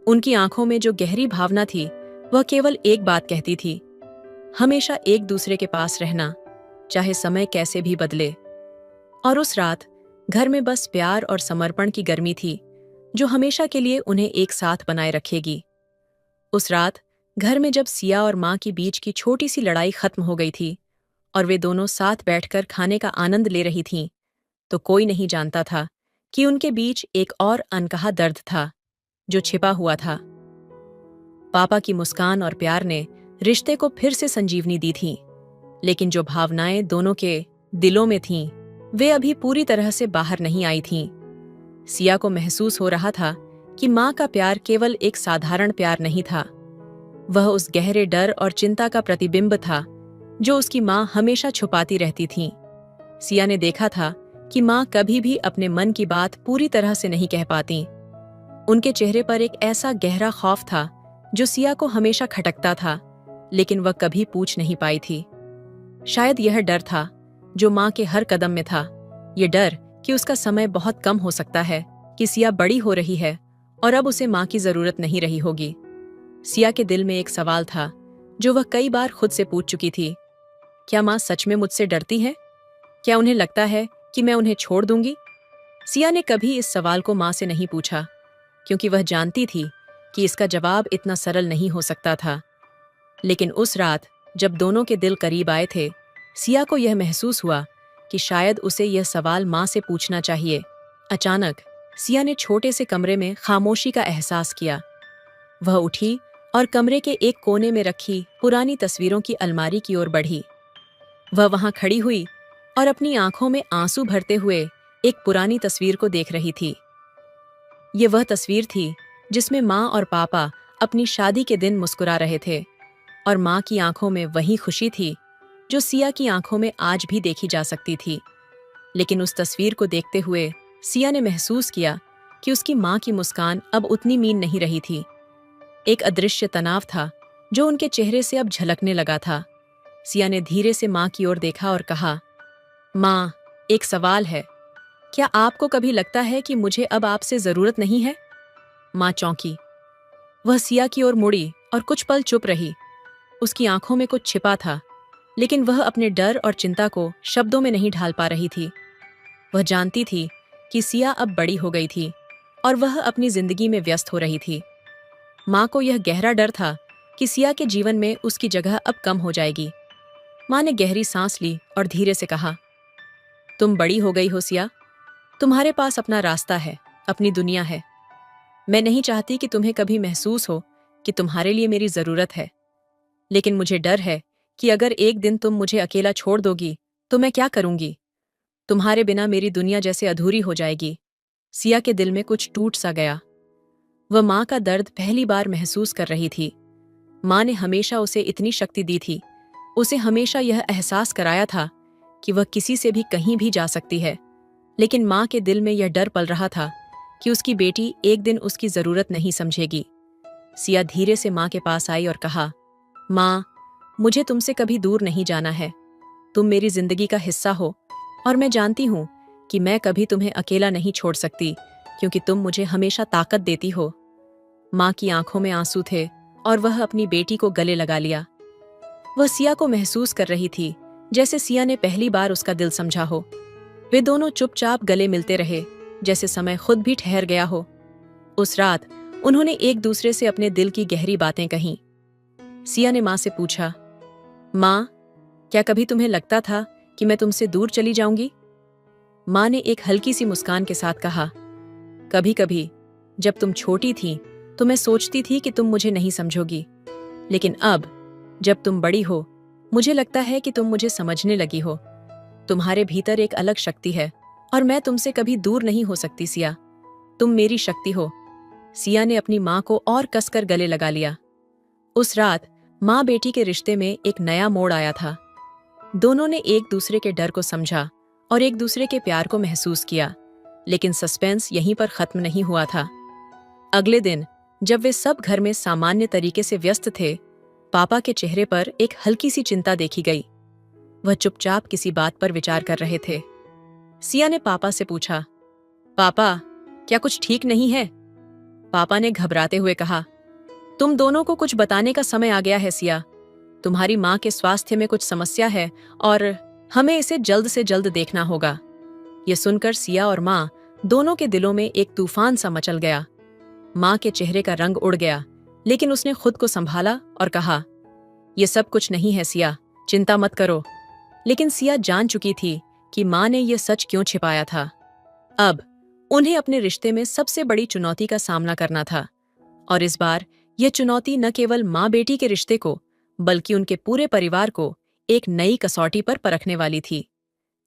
उनकी आंखों में जो गहरी भावना थी, वह केवल एक बात कहती थी, हमेशा एक दूसरे के पास रहना, चाहे समय कैसे भी बदले। और उस रात घर में बस प्यार और समर्पण की गर्मी थी, जो हमेशा के लिए उन्हें एक साथ बनाए रखेगी। उस रात घर में जब सिया और माँ के बीच की छोटी सी लड़ाई खत्म हो गई थी और वे दोनों साथ बैठकर खाने का आनंद ले रही थीं, तो कोई नहीं जानता था कि उनके बीच एक और अनकहा दर्द था, जो छिपा हुआ था। पापा की मुस्कान और प्यार ने रिश्ते को फिर से संजीवनी दी थी, लेकिन जो भावनाएं दोनों के दिलों में थीं, वे अभी पूरी तरह से बाहर नहीं आई थीं। सिया को महसूस हो रहा था कि माँ का प्यार केवल एक साधारण प्यार नहीं था। वह उस गहरे डर और चिंता का प्रतिबिंब था जो उसकी माँ हमेशा छुपाती रहती थी। सिया ने देखा था कि माँ कभी भी अपने मन की बात पूरी तरह से नहीं कह पाती। उनके चेहरे पर एक ऐसा गहरा खौफ था जो सिया को हमेशा खटकता था, लेकिन वह कभी पूछ नहीं पाई थी। शायद यह डर था जो माँ के हर कदम में था, ये डर कि उसका समय बहुत कम हो सकता है, कि सिया बड़ी हो रही है और अब उसे माँ की जरूरत नहीं रही होगी। सिया के दिल में एक सवाल था जो वह कई बार खुद से पूछ चुकी थी, क्या माँ सच में मुझसे डरती है? क्या उन्हें लगता है कि मैं उन्हें छोड़ दूंगी? सिया ने कभी इस सवाल को माँ से नहीं पूछा, क्योंकि वह जानती थी कि इसका जवाब इतना सरल नहीं हो सकता था। लेकिन उस रात जब दोनों के दिल करीब आए थे, सिया को यह महसूस हुआ कि शायद उसे यह सवाल माँ से पूछना चाहिए। अचानक सिया ने छोटे से कमरे में खामोशी का एहसास किया। वह उठी और कमरे के एक कोने में रखी पुरानी तस्वीरों की अलमारी की ओर बढ़ी। वह वहां खड़ी हुई और अपनी आंखों में आंसू भरते हुए एक पुरानी तस्वीर को देख रही थी। ये वह तस्वीर थी जिसमें माँ और पापा अपनी शादी के दिन मुस्कुरा रहे थे, और माँ की आंखों में वही खुशी थी जो सिया की आंखों में आज भी देखी जा सकती थी। लेकिन उस तस्वीर को देखते हुए सिया ने महसूस किया कि उसकी माँ की मुस्कान अब उतनी मीन नहीं रही थी। एक अदृश्य तनाव था जो उनके चेहरे से अब झलकने लगा था। सिया ने धीरे से माँ की ओर देखा और कहा, माँ, एक सवाल है, क्या आपको कभी लगता है कि मुझे अब आपसे जरूरत नहीं है? माँ चौंकी। वह सिया की ओर मुड़ी और कुछ पल चुप रही। उसकी आंखों में कुछ छिपा था, लेकिन वह अपने डर और चिंता को शब्दों में नहीं ढाल पा रही थी। वह जानती थी कि सिया अब बड़ी हो गई थी और वह अपनी जिंदगी में व्यस्त हो रही थी। माँ को यह गहरा डर था कि सिया के जीवन में उसकी जगह अब कम हो जाएगी। माँ ने गहरी सांस ली और धीरे से कहा, तुम बड़ी हो गई हो सिया, तुम्हारे पास अपना रास्ता है, अपनी दुनिया है। मैं नहीं चाहती कि तुम्हें कभी महसूस हो कि तुम्हारे लिए मेरी जरूरत है, लेकिन मुझे डर है कि अगर एक दिन तुम मुझे अकेला छोड़ दोगी तो मैं क्या करूंगी? तुम्हारे बिना मेरी दुनिया जैसे अधूरी हो जाएगी। सिया के दिल में कुछ टूट सा गया। वह माँ का दर्द पहली बार महसूस कर रही थी। माँ ने हमेशा उसे इतनी शक्ति दी थी, उसे हमेशा यह एहसास कराया था कि वह किसी से भी कहीं भी जा सकती है। लेकिन माँ के दिल में यह डर पल रहा था कि उसकी बेटी एक दिन उसकी जरूरत नहीं समझेगी। सिया धीरे से माँ के पास आई और कहा, माँ, मुझे तुमसे कभी दूर नहीं जाना है। तुम मेरी जिंदगी का हिस्सा हो और मैं जानती हूँ कि मैं कभी तुम्हें अकेला नहीं छोड़ सकती, क्योंकि तुम मुझे हमेशा ताकत देती हो। माँ की आंखों में आंसू थे और वह अपनी बेटी को गले लगा लिया। वह सिया को महसूस कर रही थी जैसे सिया ने पहली बार उसका दिल समझा हो। वे दोनों चुपचाप गले मिलते रहे, जैसे समय खुद भी ठहर गया हो। उस रात उन्होंने एक दूसरे से अपने दिल की गहरी बातें कहीं। सिया ने माँ से पूछा, माँ, क्या कभी तुम्हें लगता था कि मैं तुमसे दूर चली जाऊंगी? माँ ने एक हल्की सी मुस्कान के साथ कहा, कभी कभी जब तुम छोटी थी तो मैं सोचती थी कि तुम मुझे नहीं समझोगी, लेकिन अब जब तुम बड़ी हो मुझे लगता है कि तुम मुझे समझने लगी हो। तुम्हारे भीतर एक अलग शक्ति है और मैं तुमसे कभी दूर नहीं हो सकती सिया। तुम मेरी शक्ति हो। सिया ने अपनी माँ को और कसकर गले लगा लिया। उस रात माँ बेटी के रिश्ते में एक नया मोड़ आया था। दोनों ने एक दूसरे के डर को समझा और एक दूसरे के प्यार को महसूस किया, लेकिन सस्पेंस यहीं पर खत्म नहीं हुआ था। अगले दिन जब वे सब घर में सामान्य तरीके से व्यस्त थे, पापा के चेहरे पर एक हल्की सी चिंता देखी गई। वह चुपचाप किसी बात पर विचार कर रहे थे। सिया ने पापा से पूछा, पापा, क्या कुछ ठीक नहीं है? पापा ने घबराते हुए कहा, तुम दोनों को कुछ बताने का समय आ गया है सिया। तुम्हारी माँ के स्वास्थ्य में कुछ समस्या है और हमें इसे जल्द से जल्द देखना होगा। ये सुनकर सिया और माँ दोनों के दिलों में एक तूफान सा मचल गया। माँ के चेहरे का रंग उड़ गया, लेकिन उसने खुद को संभाला और कहा, ये सब कुछ नहीं है सिया, चिंता मत करो। लेकिन सिया जान चुकी थी कि माँ ने यह सच क्यों छिपाया था। अब उन्हें अपने रिश्ते में सबसे बड़ी चुनौती का सामना करना था, और इस बार यह चुनौती न केवल माँ बेटी के रिश्ते को बल्कि उनके पूरे परिवार को एक नई कसौटी पर परखने वाली थी।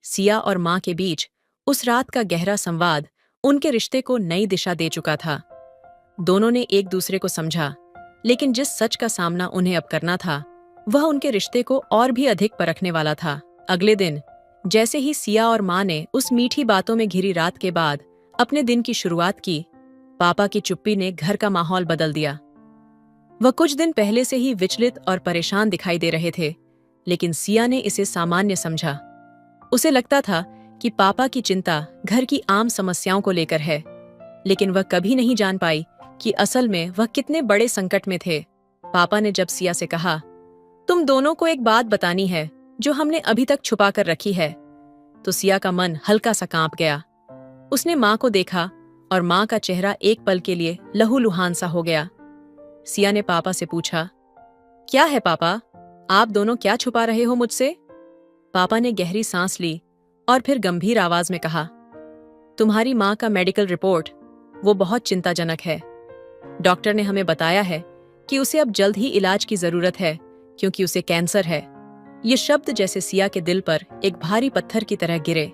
सिया और माँ के बीच उस रात का गहरा संवाद उनके रिश्ते को नई दिशा दे चुका था। दोनों ने एक दूसरे को समझा, लेकिन जिस सच का सामना उन्हें अब करना था वह उनके रिश्ते को और भी अधिक परखने वाला था। अगले दिन जैसे ही सिया और माँ ने उस मीठी बातों में घिरी रात के बाद अपने दिन की शुरुआत की, पापा की चुप्पी ने घर का माहौल बदल दिया। वह कुछ दिन पहले से ही विचलित और परेशान दिखाई दे रहे थे, लेकिन सिया ने इसे सामान्य समझा। उसे लगता था कि पापा की चिंता घर की आम समस्याओं को लेकर है, लेकिन वह कभी नहीं जान पाई कि असल में वह कितने बड़े संकट में थे। पापा ने जब सिया से कहा, तुम दोनों को एक बात बतानी है जो हमने अभी तक छुपा कर रखी है, तो सिया का मन हल्का सा कांप गया। उसने माँ को देखा और माँ का चेहरा एक पल के लिए लहूलुहान सा हो गया। सिया ने पापा से पूछा, क्या है पापा, आप दोनों क्या छुपा रहे हो मुझसे? पापा ने गहरी सांस ली और फिर गंभीर आवाज में कहा, तुम्हारी माँ का मेडिकल रिपोर्ट वो बहुत चिंताजनक है। डॉक्टर ने हमें बताया है कि उसे अब जल्द ही इलाज की जरूरत है क्योंकि उसे कैंसर है। ये शब्द जैसे सिया के दिल पर एक भारी पत्थर की तरह गिरे।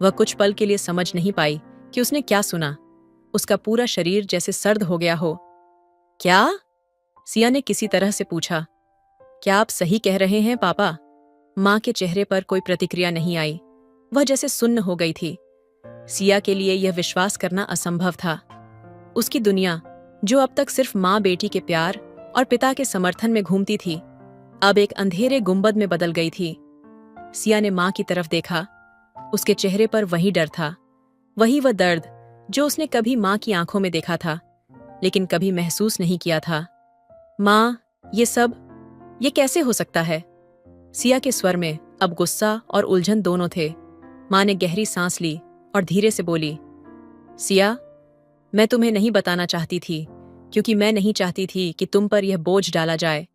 वह कुछ पल के लिए समझ नहीं पाई कि उसने क्या सुना। उसका पूरा शरीर जैसे सर्द हो गया हो। क्या? सिया ने किसी तरह से पूछा। क्या आप सही कह रहे हैं पापा? माँ के चेहरे पर कोई प्रतिक्रिया नहीं आई। वह जैसे सुन्न हो गई थी। सिया के लिए यह विश्वास करना असंभव था। उसकी दुनिया, जो अब तक सिर्फ माँ बेटी के प्यार और पिता के समर्थन में घूमती थी, अब एक अंधेरे गुंबद में बदल गई थी। सिया ने माँ की तरफ देखा। उसके चेहरे पर वही डर था, वही वह दर्द जो उसने कभी माँ की आंखों में देखा था, लेकिन कभी महसूस नहीं किया था। माँ, ये कैसे हो सकता है? सिया के स्वर में अब गुस्सा और उलझन दोनों थे। माँ ने गहरी सांस ली और धीरे से बोली, सिया, मैं तुम्हें नहीं बताना चाहती थी क्योंकि मैं नहीं चाहती थी कि तुम पर यह बोझ डाला जाए।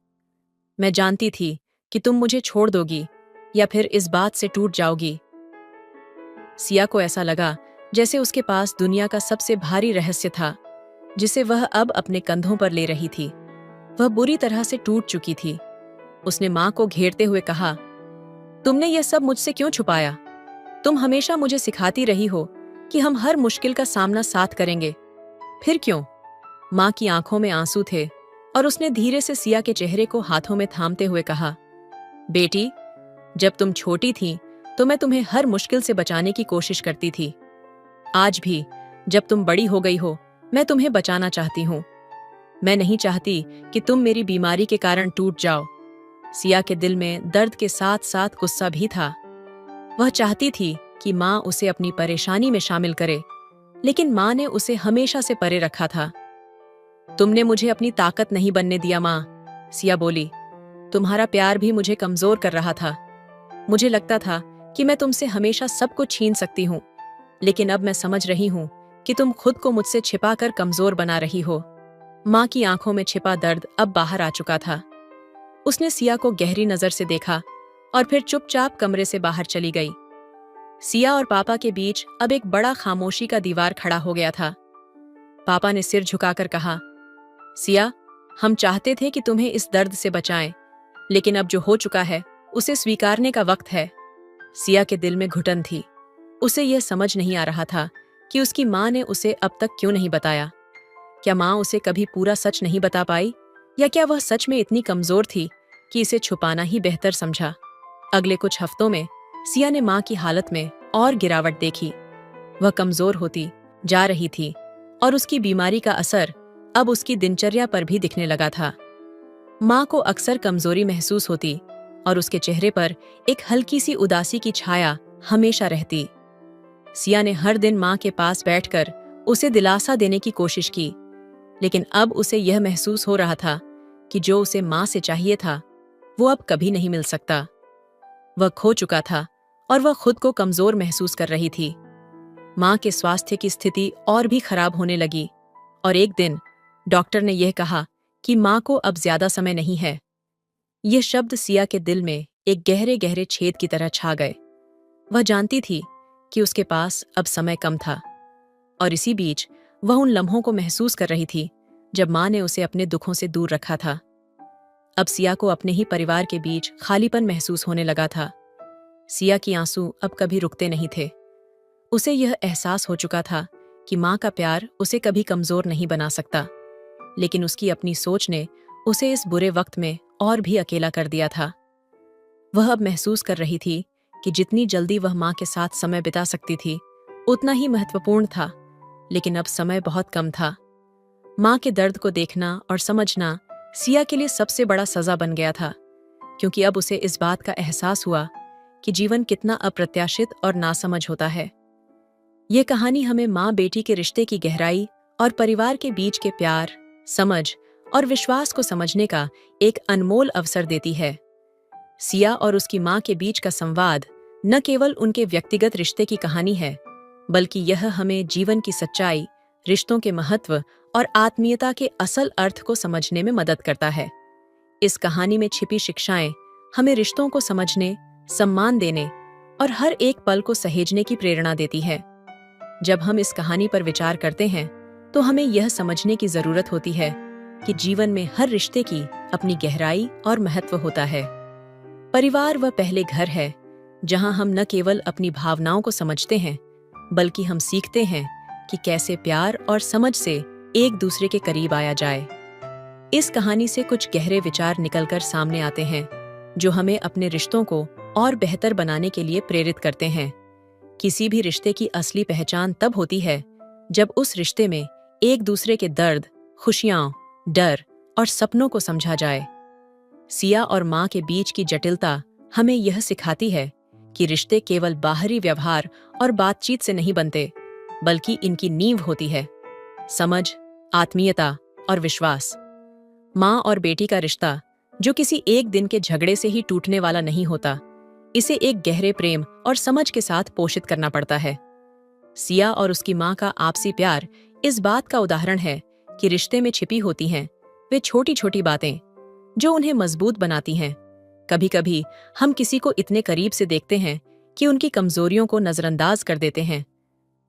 मैं जानती थी कि तुम मुझे छोड़ दोगी या फिर इस बात से टूट जाओगी। सिया को ऐसा लगा जैसे उसके पास दुनिया का सबसे भारी रहस्य था, जिसे वह अब अपने कंधों पर ले रही थी। वह बुरी तरह से टूट चुकी थी। उसने माँ को घेरते हुए कहा, तुमने यह सब मुझसे क्यों छुपाया? तुम हमेशा मुझे सिखाती रही हो कि हम हर मुश्किल का सामना साथ करेंगे, फिर क्यों? माँ की आंखों में आंसू थे और उसने धीरे से सिया के चेहरे को हाथों में थामते हुए कहा, बेटी, जब तुम छोटी थी तो मैं तुम्हें हर मुश्किल से बचाने की कोशिश करती थी। आज भी जब तुम बड़ी हो गई हो, मैं तुम्हें बचाना चाहती हूँ। मैं नहीं चाहती कि तुम मेरी बीमारी के कारण टूट जाओ। सिया के दिल में दर्द के साथ साथ गुस्सा भी था। वह चाहती थी कि माँ उसे अपनी परेशानी में शामिल करे, लेकिन माँ ने उसे हमेशा से परे रखा था। तुमने मुझे अपनी ताकत नहीं बनने दिया माँ, सिया बोली। तुम्हारा प्यार भी मुझे कमजोर कर रहा था। मुझे लगता था कि मैं तुमसे हमेशा सब कुछ छीन सकती हूँ, लेकिन अब मैं समझ रही हूँ कि तुम खुद को मुझसे छिपाकर कमजोर बना रही हो। माँ की आंखों में छिपा दर्द अब बाहर आ चुका था। उसने सिया को गहरी नजर से देखा और फिर चुपचाप कमरे से बाहर चली गई। सिया और पापा के बीच अब एक बड़ा खामोशी का दीवार खड़ा हो गया था। पापा ने सिर झुकाकर कहा, सिया, हम चाहते थे कि तुम्हें इस दर्द से बचाएं, लेकिन अब जो हो चुका है उसे स्वीकारने का वक्त है। सिया के दिल में घुटन थी। उसे यह समझ नहीं आ रहा था कि उसकी माँ ने उसे अब तक क्यों नहीं बताया। क्या माँ उसे कभी पूरा सच नहीं बता पाई, या क्या वह सच में इतनी कमजोर थी कि इसे छुपाना ही बेहतर समझा। अगले कुछ हफ्तों में सिया ने माँ की हालत में और गिरावट देखी। वह कमजोर होती जा रही थी और उसकी बीमारी का असर अब उसकी दिनचर्या पर भी दिखने लगा था। माँ को अक्सर कमजोरी महसूस होती और उसके चेहरे पर एक हल्की सी उदासी की छाया हमेशा रहती। सिया ने हर दिन माँ के पास बैठकर उसे दिलासा देने की कोशिश की, लेकिन अब उसे यह महसूस हो रहा था कि जो उसे माँ से चाहिए था वो अब कभी नहीं मिल सकता। वह खो चुका था और वह खुद को कमजोर महसूस कर रही थी। माँ के स्वास्थ्य की स्थिति और भी खराब होने लगी और एक दिन डॉक्टर ने यह कहा कि माँ को अब ज्यादा समय नहीं है। यह शब्द सिया के दिल में एक गहरे गहरे छेद की तरह छा गए। वह जानती थी कि उसके पास अब समय कम था और इसी बीच वह उन लम्हों को महसूस कर रही थी जब माँ ने उसे अपने दुखों से दूर रखा था। अब सिया को अपने ही परिवार के बीच खालीपन महसूस होने लगा था। सिया की आंसू अब कभी रुकते नहीं थे। उसे यह एहसास हो चुका था कि माँ का प्यार उसे कभी कमजोर नहीं बना सकता, लेकिन उसकी अपनी सोच ने उसे इस बुरे वक्त में और भी अकेला कर दिया था। वह अब महसूस कर रही थी कि जितनी जल्दी वह माँ के साथ समय बिता सकती थी उतना ही महत्वपूर्ण था, लेकिन अब समय बहुत कम था। माँ के दर्द को देखना और समझना सिया के लिए सबसे बड़ा सजा बन गया था, क्योंकि अब उसे इस बात का एहसास हुआ कि जीवन कितना अप्रत्याशित और नासमझ होता है। ये कहानी हमें माँ बेटी के रिश्ते की गहराई और परिवार के बीच के प्यार, समझ और विश्वास को समझने का एक अनमोल अवसर देती है। सिया और उसकी माँ के बीच का संवाद न केवल उनके व्यक्तिगत रिश्ते की कहानी है, बल्कि यह हमें जीवन की सच्चाई, रिश्तों के महत्व और आत्मीयता के असल अर्थ को समझने में मदद करता है। इस कहानी में छिपी शिक्षाएं हमें रिश्तों को समझने, सम्मान देने और हर एक पल को सहेजने की प्रेरणा देती है। जब हम इस कहानी पर विचार करते हैं तो हमें यह समझने की जरूरत होती है कि जीवन में हर रिश्ते की अपनी गहराई और महत्व होता है। परिवार वह पहले घर है जहां हम न केवल अपनी भावनाओं को समझते हैं, बल्कि हम सीखते हैं कि कैसे प्यार और समझ से एक दूसरे के करीब आया जाए। इस कहानी से कुछ गहरे विचार निकलकर सामने आते हैं जो हमें अपने रिश्तों को और बेहतर बनाने के लिए प्रेरित करते हैं। किसी भी रिश्ते की असली पहचान तब होती है जब उस रिश्ते में एक दूसरे के दर्द, खुशियां, डर और सपनों को समझा जाए। सिया और माँ के बीच की जटिलता हमें यह सिखाती है कि रिश्ते केवल बाहरी व्यवहार और बातचीत से नहीं बनते, बल्कि इनकी नींव होती है समझ, आत्मीयता और विश्वास। माँ और बेटी का रिश्ता जो किसी एक दिन के झगड़े से ही टूटने वाला नहीं होता, इसे एक गहरे प्रेम और समझ के साथ पोषित करना पड़ता है। सिया और उसकी माँ का आपसी प्यार इस बात का उदाहरण है कि रिश्ते में छिपी होती हैं वे छोटी छोटी बातें जो उन्हें मजबूत बनाती हैं। कभी कभी हम किसी को इतने करीब से देखते हैं कि उनकी कमजोरियों को नजरअंदाज कर देते हैं,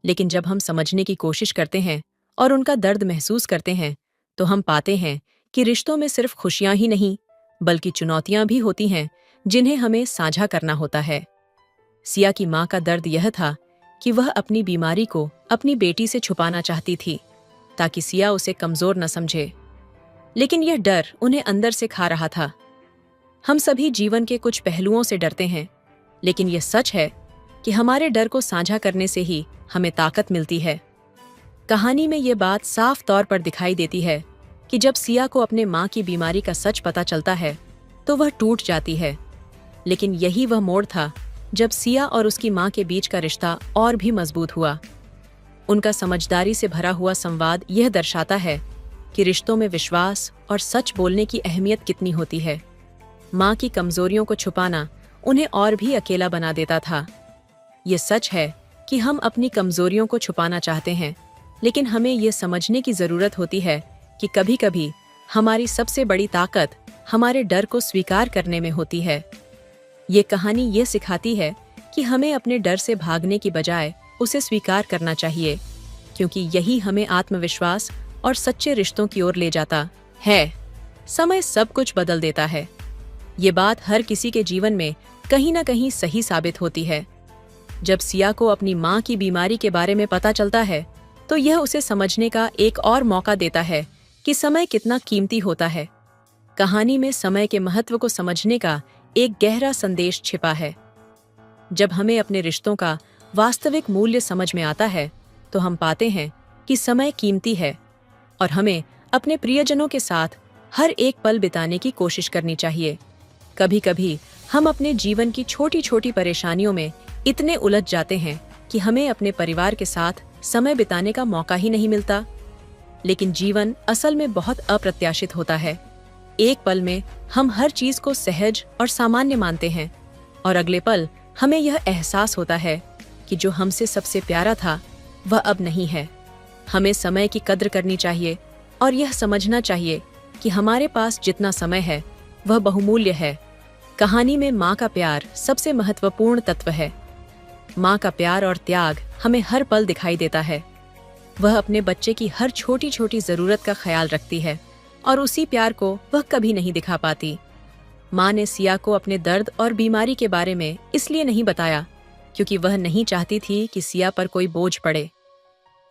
लेकिन जब हम समझने की कोशिश करते हैं और उनका दर्द महसूस करते हैं तो हम पाते हैं कि रिश्तों में सिर्फ खुशियां ही नहीं, बल्कि चुनौतियां भी होती हैं जिन्हें हमें साझा करना होता है। सिया की माँ का दर्द यह था कि वह अपनी बीमारी को अपनी बेटी से छुपाना चाहती थी ताकि सिया उसे कमजोर न समझे, लेकिन यह डर उन्हें अंदर से खा रहा था। हम सभी जीवन के कुछ पहलुओं से डरते हैं, लेकिन यह सच है कि हमारे डर को साझा करने से ही हमें ताकत मिलती है। कहानी में यह बात साफ तौर पर दिखाई देती है कि जब सिया को अपने माँ की बीमारी का सच पता चलता है तो वह टूट जाती है, लेकिन यही वह मोड़ था जब सिया और उसकी माँ के बीच का रिश्ता और भी मजबूत हुआ। उनका समझदारी से भरा हुआ संवाद यह दर्शाता है कि रिश्तों में विश्वास और सच बोलने की अहमियत कितनी होती है। माँ की कमजोरियों को छुपाना उन्हें और भी अकेला बना देता था। ये सच है कि हम अपनी कमजोरियों को छुपाना चाहते हैं, लेकिन हमें ये समझने की जरूरत होती है कि कभी-कभी हमारी सबसे बड़ी ताकत हमारे डर को स्वीकार करने में होती है। ये कहानी ये सिखाती है कि हमें अपने डर से भागने की बजाय उसे स्वीकार करना चाहिए, क्योंकि यही हमें आत्मविश्वास और सच्चे रिश्तों की ओर ले जाता है। समय सब कुछ बदल देता है। ये बात हर किसी के जीवन में कहीं ना कहीं सही साबित होती है। जब सिया को अपनी माँ की बीमारी के बारे में पता चलता है तो यह उसे समझने का एक और मौका देता है कि समय कितना कीमती होता है। कहानी में समय के महत्व को समझने का एक गहरा संदेश छिपा है। जब हमें अपने रिश्तों का वास्तविक मूल्य समझ में आता है तो हम पाते हैं कि समय कीमती है और हमें अपने प्रियजनों के साथ हर एक पल बिताने की कोशिश करनी चाहिए। कभी कभी हम अपने जीवन की छोटी छोटी परेशानियों में इतने उलझ जाते हैं कि हमें अपने परिवार के साथ समय बिताने का मौका ही नहीं मिलता। लेकिन जीवन असल में बहुत अप्रत्याशित होता है। एक पल में हम हर चीज को सहज और सामान्य मानते हैं और अगले पल हमें यह एहसास होता है कि जो हमसे सबसे प्यारा था वह अब नहीं है। हमें समय की कद्र करनी चाहिए और यह समझना चाहिए कि हमारे पास जितना समय है वह बहुमूल्य है। कहानी में माँ का प्यार सबसे महत्वपूर्ण तत्व है। माँ का प्यार और त्याग हमें हर पल दिखाई देता है। वह अपने बच्चे की हर छोटी छोटी जरूरत का ख्याल रखती है और उसी प्यार को वह कभी नहीं दिखा पाती। माँ ने सिया को अपने दर्द और बीमारी के बारे में इसलिए नहीं बताया क्योंकि वह नहीं चाहती थी कि सिया पर कोई बोझ पड़े।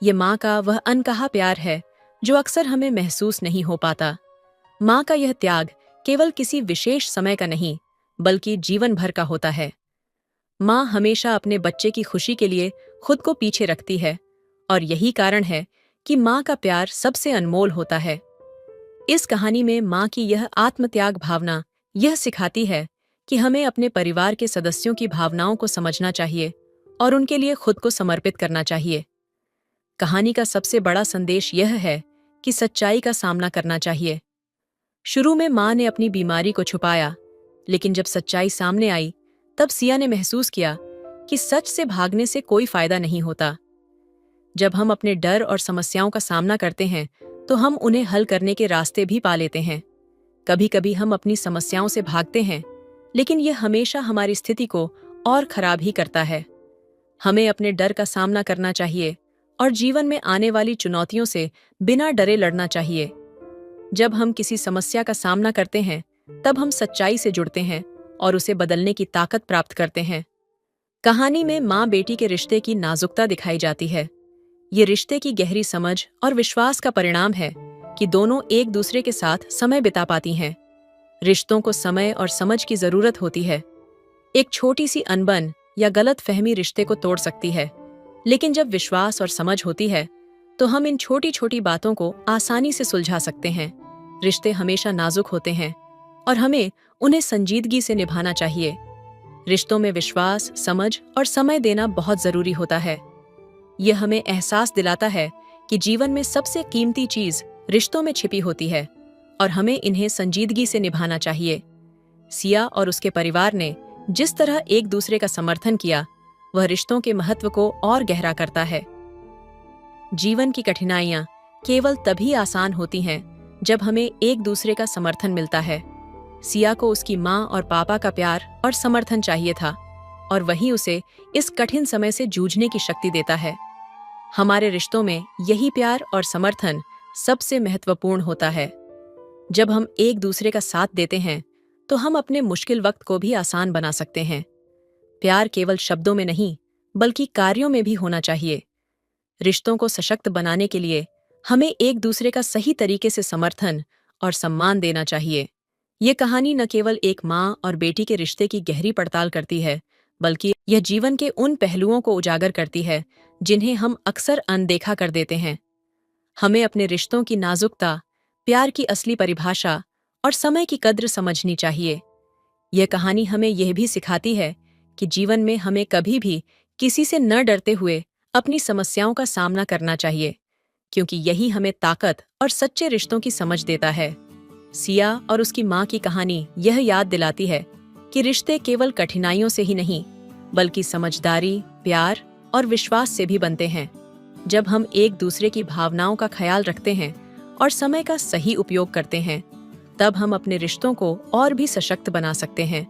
ये माँ का वह अनकहा प्यार है जो अक्सर हमें महसूस नहीं हो पाता। माँ का यह त्याग केवल किसी विशेष समय का नहीं बल्कि जीवन भर का होता है। माँ हमेशा अपने बच्चे की खुशी के लिए खुद को पीछे रखती है और यही कारण है कि माँ का प्यार सबसे अनमोल होता है। इस कहानी में माँ की यह आत्मत्याग भावना यह सिखाती है कि हमें अपने परिवार के सदस्यों की भावनाओं को समझना चाहिए और उनके लिए खुद को समर्पित करना चाहिए। कहानी का सबसे बड़ा संदेश यह है कि सच्चाई का सामना करना चाहिए। शुरू में माँ ने अपनी बीमारी को छुपाया, लेकिन जब सच्चाई सामने आई तब सिया ने महसूस किया कि सच से भागने से कोई फायदा नहीं होता। जब हम अपने डर और समस्याओं का सामना करते हैं तो हम उन्हें हल करने के रास्ते भी पा लेते हैं। कभी कभी हम अपनी समस्याओं से भागते हैं, लेकिन यह हमेशा हमारी स्थिति को और खराब ही करता है। हमें अपने डर का सामना करना चाहिए और जीवन में आने वाली चुनौतियों से बिना डरे लड़ना चाहिए। जब हम किसी समस्या का सामना करते हैं तब हम सच्चाई से जुड़ते हैं और उसे बदलने की ताकत प्राप्त करते हैं। कहानी में माँ बेटी के रिश्ते की नाजुकता दिखाई जाती है। ये रिश्ते की गहरी समझ और विश्वास का परिणाम है कि दोनों एक दूसरे के साथ समय बिता पाती हैं। रिश्तों को समय और समझ की जरूरत होती है। एक छोटी सी अनबन या गलत फहमी रिश्ते को तोड़ सकती है, लेकिन जब विश्वास और समझ होती है तो हम इन छोटी छोटी बातों को आसानी से सुलझा सकते हैं। रिश्ते हमेशा नाजुक होते हैं और हमें उन्हें संजीदगी से निभाना चाहिए। रिश्तों में विश्वास, समझ और समय देना बहुत जरूरी होता है। यह हमें एहसास दिलाता है कि जीवन में सबसे कीमती चीज रिश्तों में छिपी होती है और हमें इन्हें संजीदगी से निभाना चाहिए। सिया और उसके परिवार ने जिस तरह एक दूसरे का समर्थन किया वह रिश्तों के महत्व को और गहरा करता है। जीवन की कठिनाइयां केवल तभी आसान होती हैं जब हमें एक दूसरे का समर्थन मिलता है। सिया को उसकी माँ और पापा का प्यार और समर्थन चाहिए था और वही उसे इस कठिन समय से जूझने की शक्ति देता है। हमारे रिश्तों में यही प्यार और समर्थन सबसे महत्वपूर्ण होता है। जब हम एक दूसरे का साथ देते हैं तो हम अपने मुश्किल वक्त को भी आसान बना सकते हैं। प्यार केवल शब्दों में नहीं बल्कि कार्यों में भी होना चाहिए। रिश्तों को सशक्त बनाने के लिए हमें एक दूसरे का सही तरीके से समर्थन और सम्मान देना चाहिए। ये कहानी न केवल एक माँ और बेटी के रिश्ते की गहरी पड़ताल करती है, बल्कि यह जीवन के उन पहलुओं को उजागर करती है जिन्हें हम अक्सर अनदेखा कर देते हैं। हमें अपने रिश्तों की नाजुकता, प्यार की असली परिभाषा और समय की कद्र समझनी चाहिए। यह कहानी हमें यह भी सिखाती है कि जीवन में हमें कभी भी किसी से न डरते हुए अपनी समस्याओं का सामना करना चाहिए, क्योंकि यही हमें ताकत और सच्चे रिश्तों की समझ देता है। सिया और उसकी माँ की कहानी यह याद दिलाती है कि रिश्ते केवल कठिनाइयों से ही नहीं बल्कि समझदारी, प्यार और विश्वास से भी बनते हैं। जब हम एक दूसरे की भावनाओं का ख्याल रखते हैं और समय का सही उपयोग करते हैं, तब हम अपने रिश्तों को और भी सशक्त बना सकते हैं।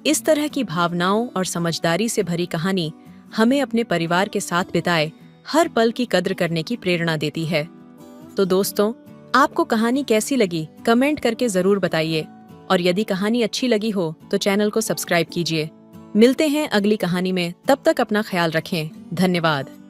इस तरह की भावनाओं और समझदारी से भरी कहानी हमें अपने परिवार के साथ बिताए हर पल की कद्र करने की प्रेरणा देती है। तो दोस्तों, आपको कहानी कैसी लगी कमेंट करके जरूर बताइए और यदि कहानी अच्छी लगी हो तो चैनल को सब्सक्राइब कीजिए। मिलते हैं अगली कहानी में, तब तक अपना ख्याल रखें। धन्यवाद।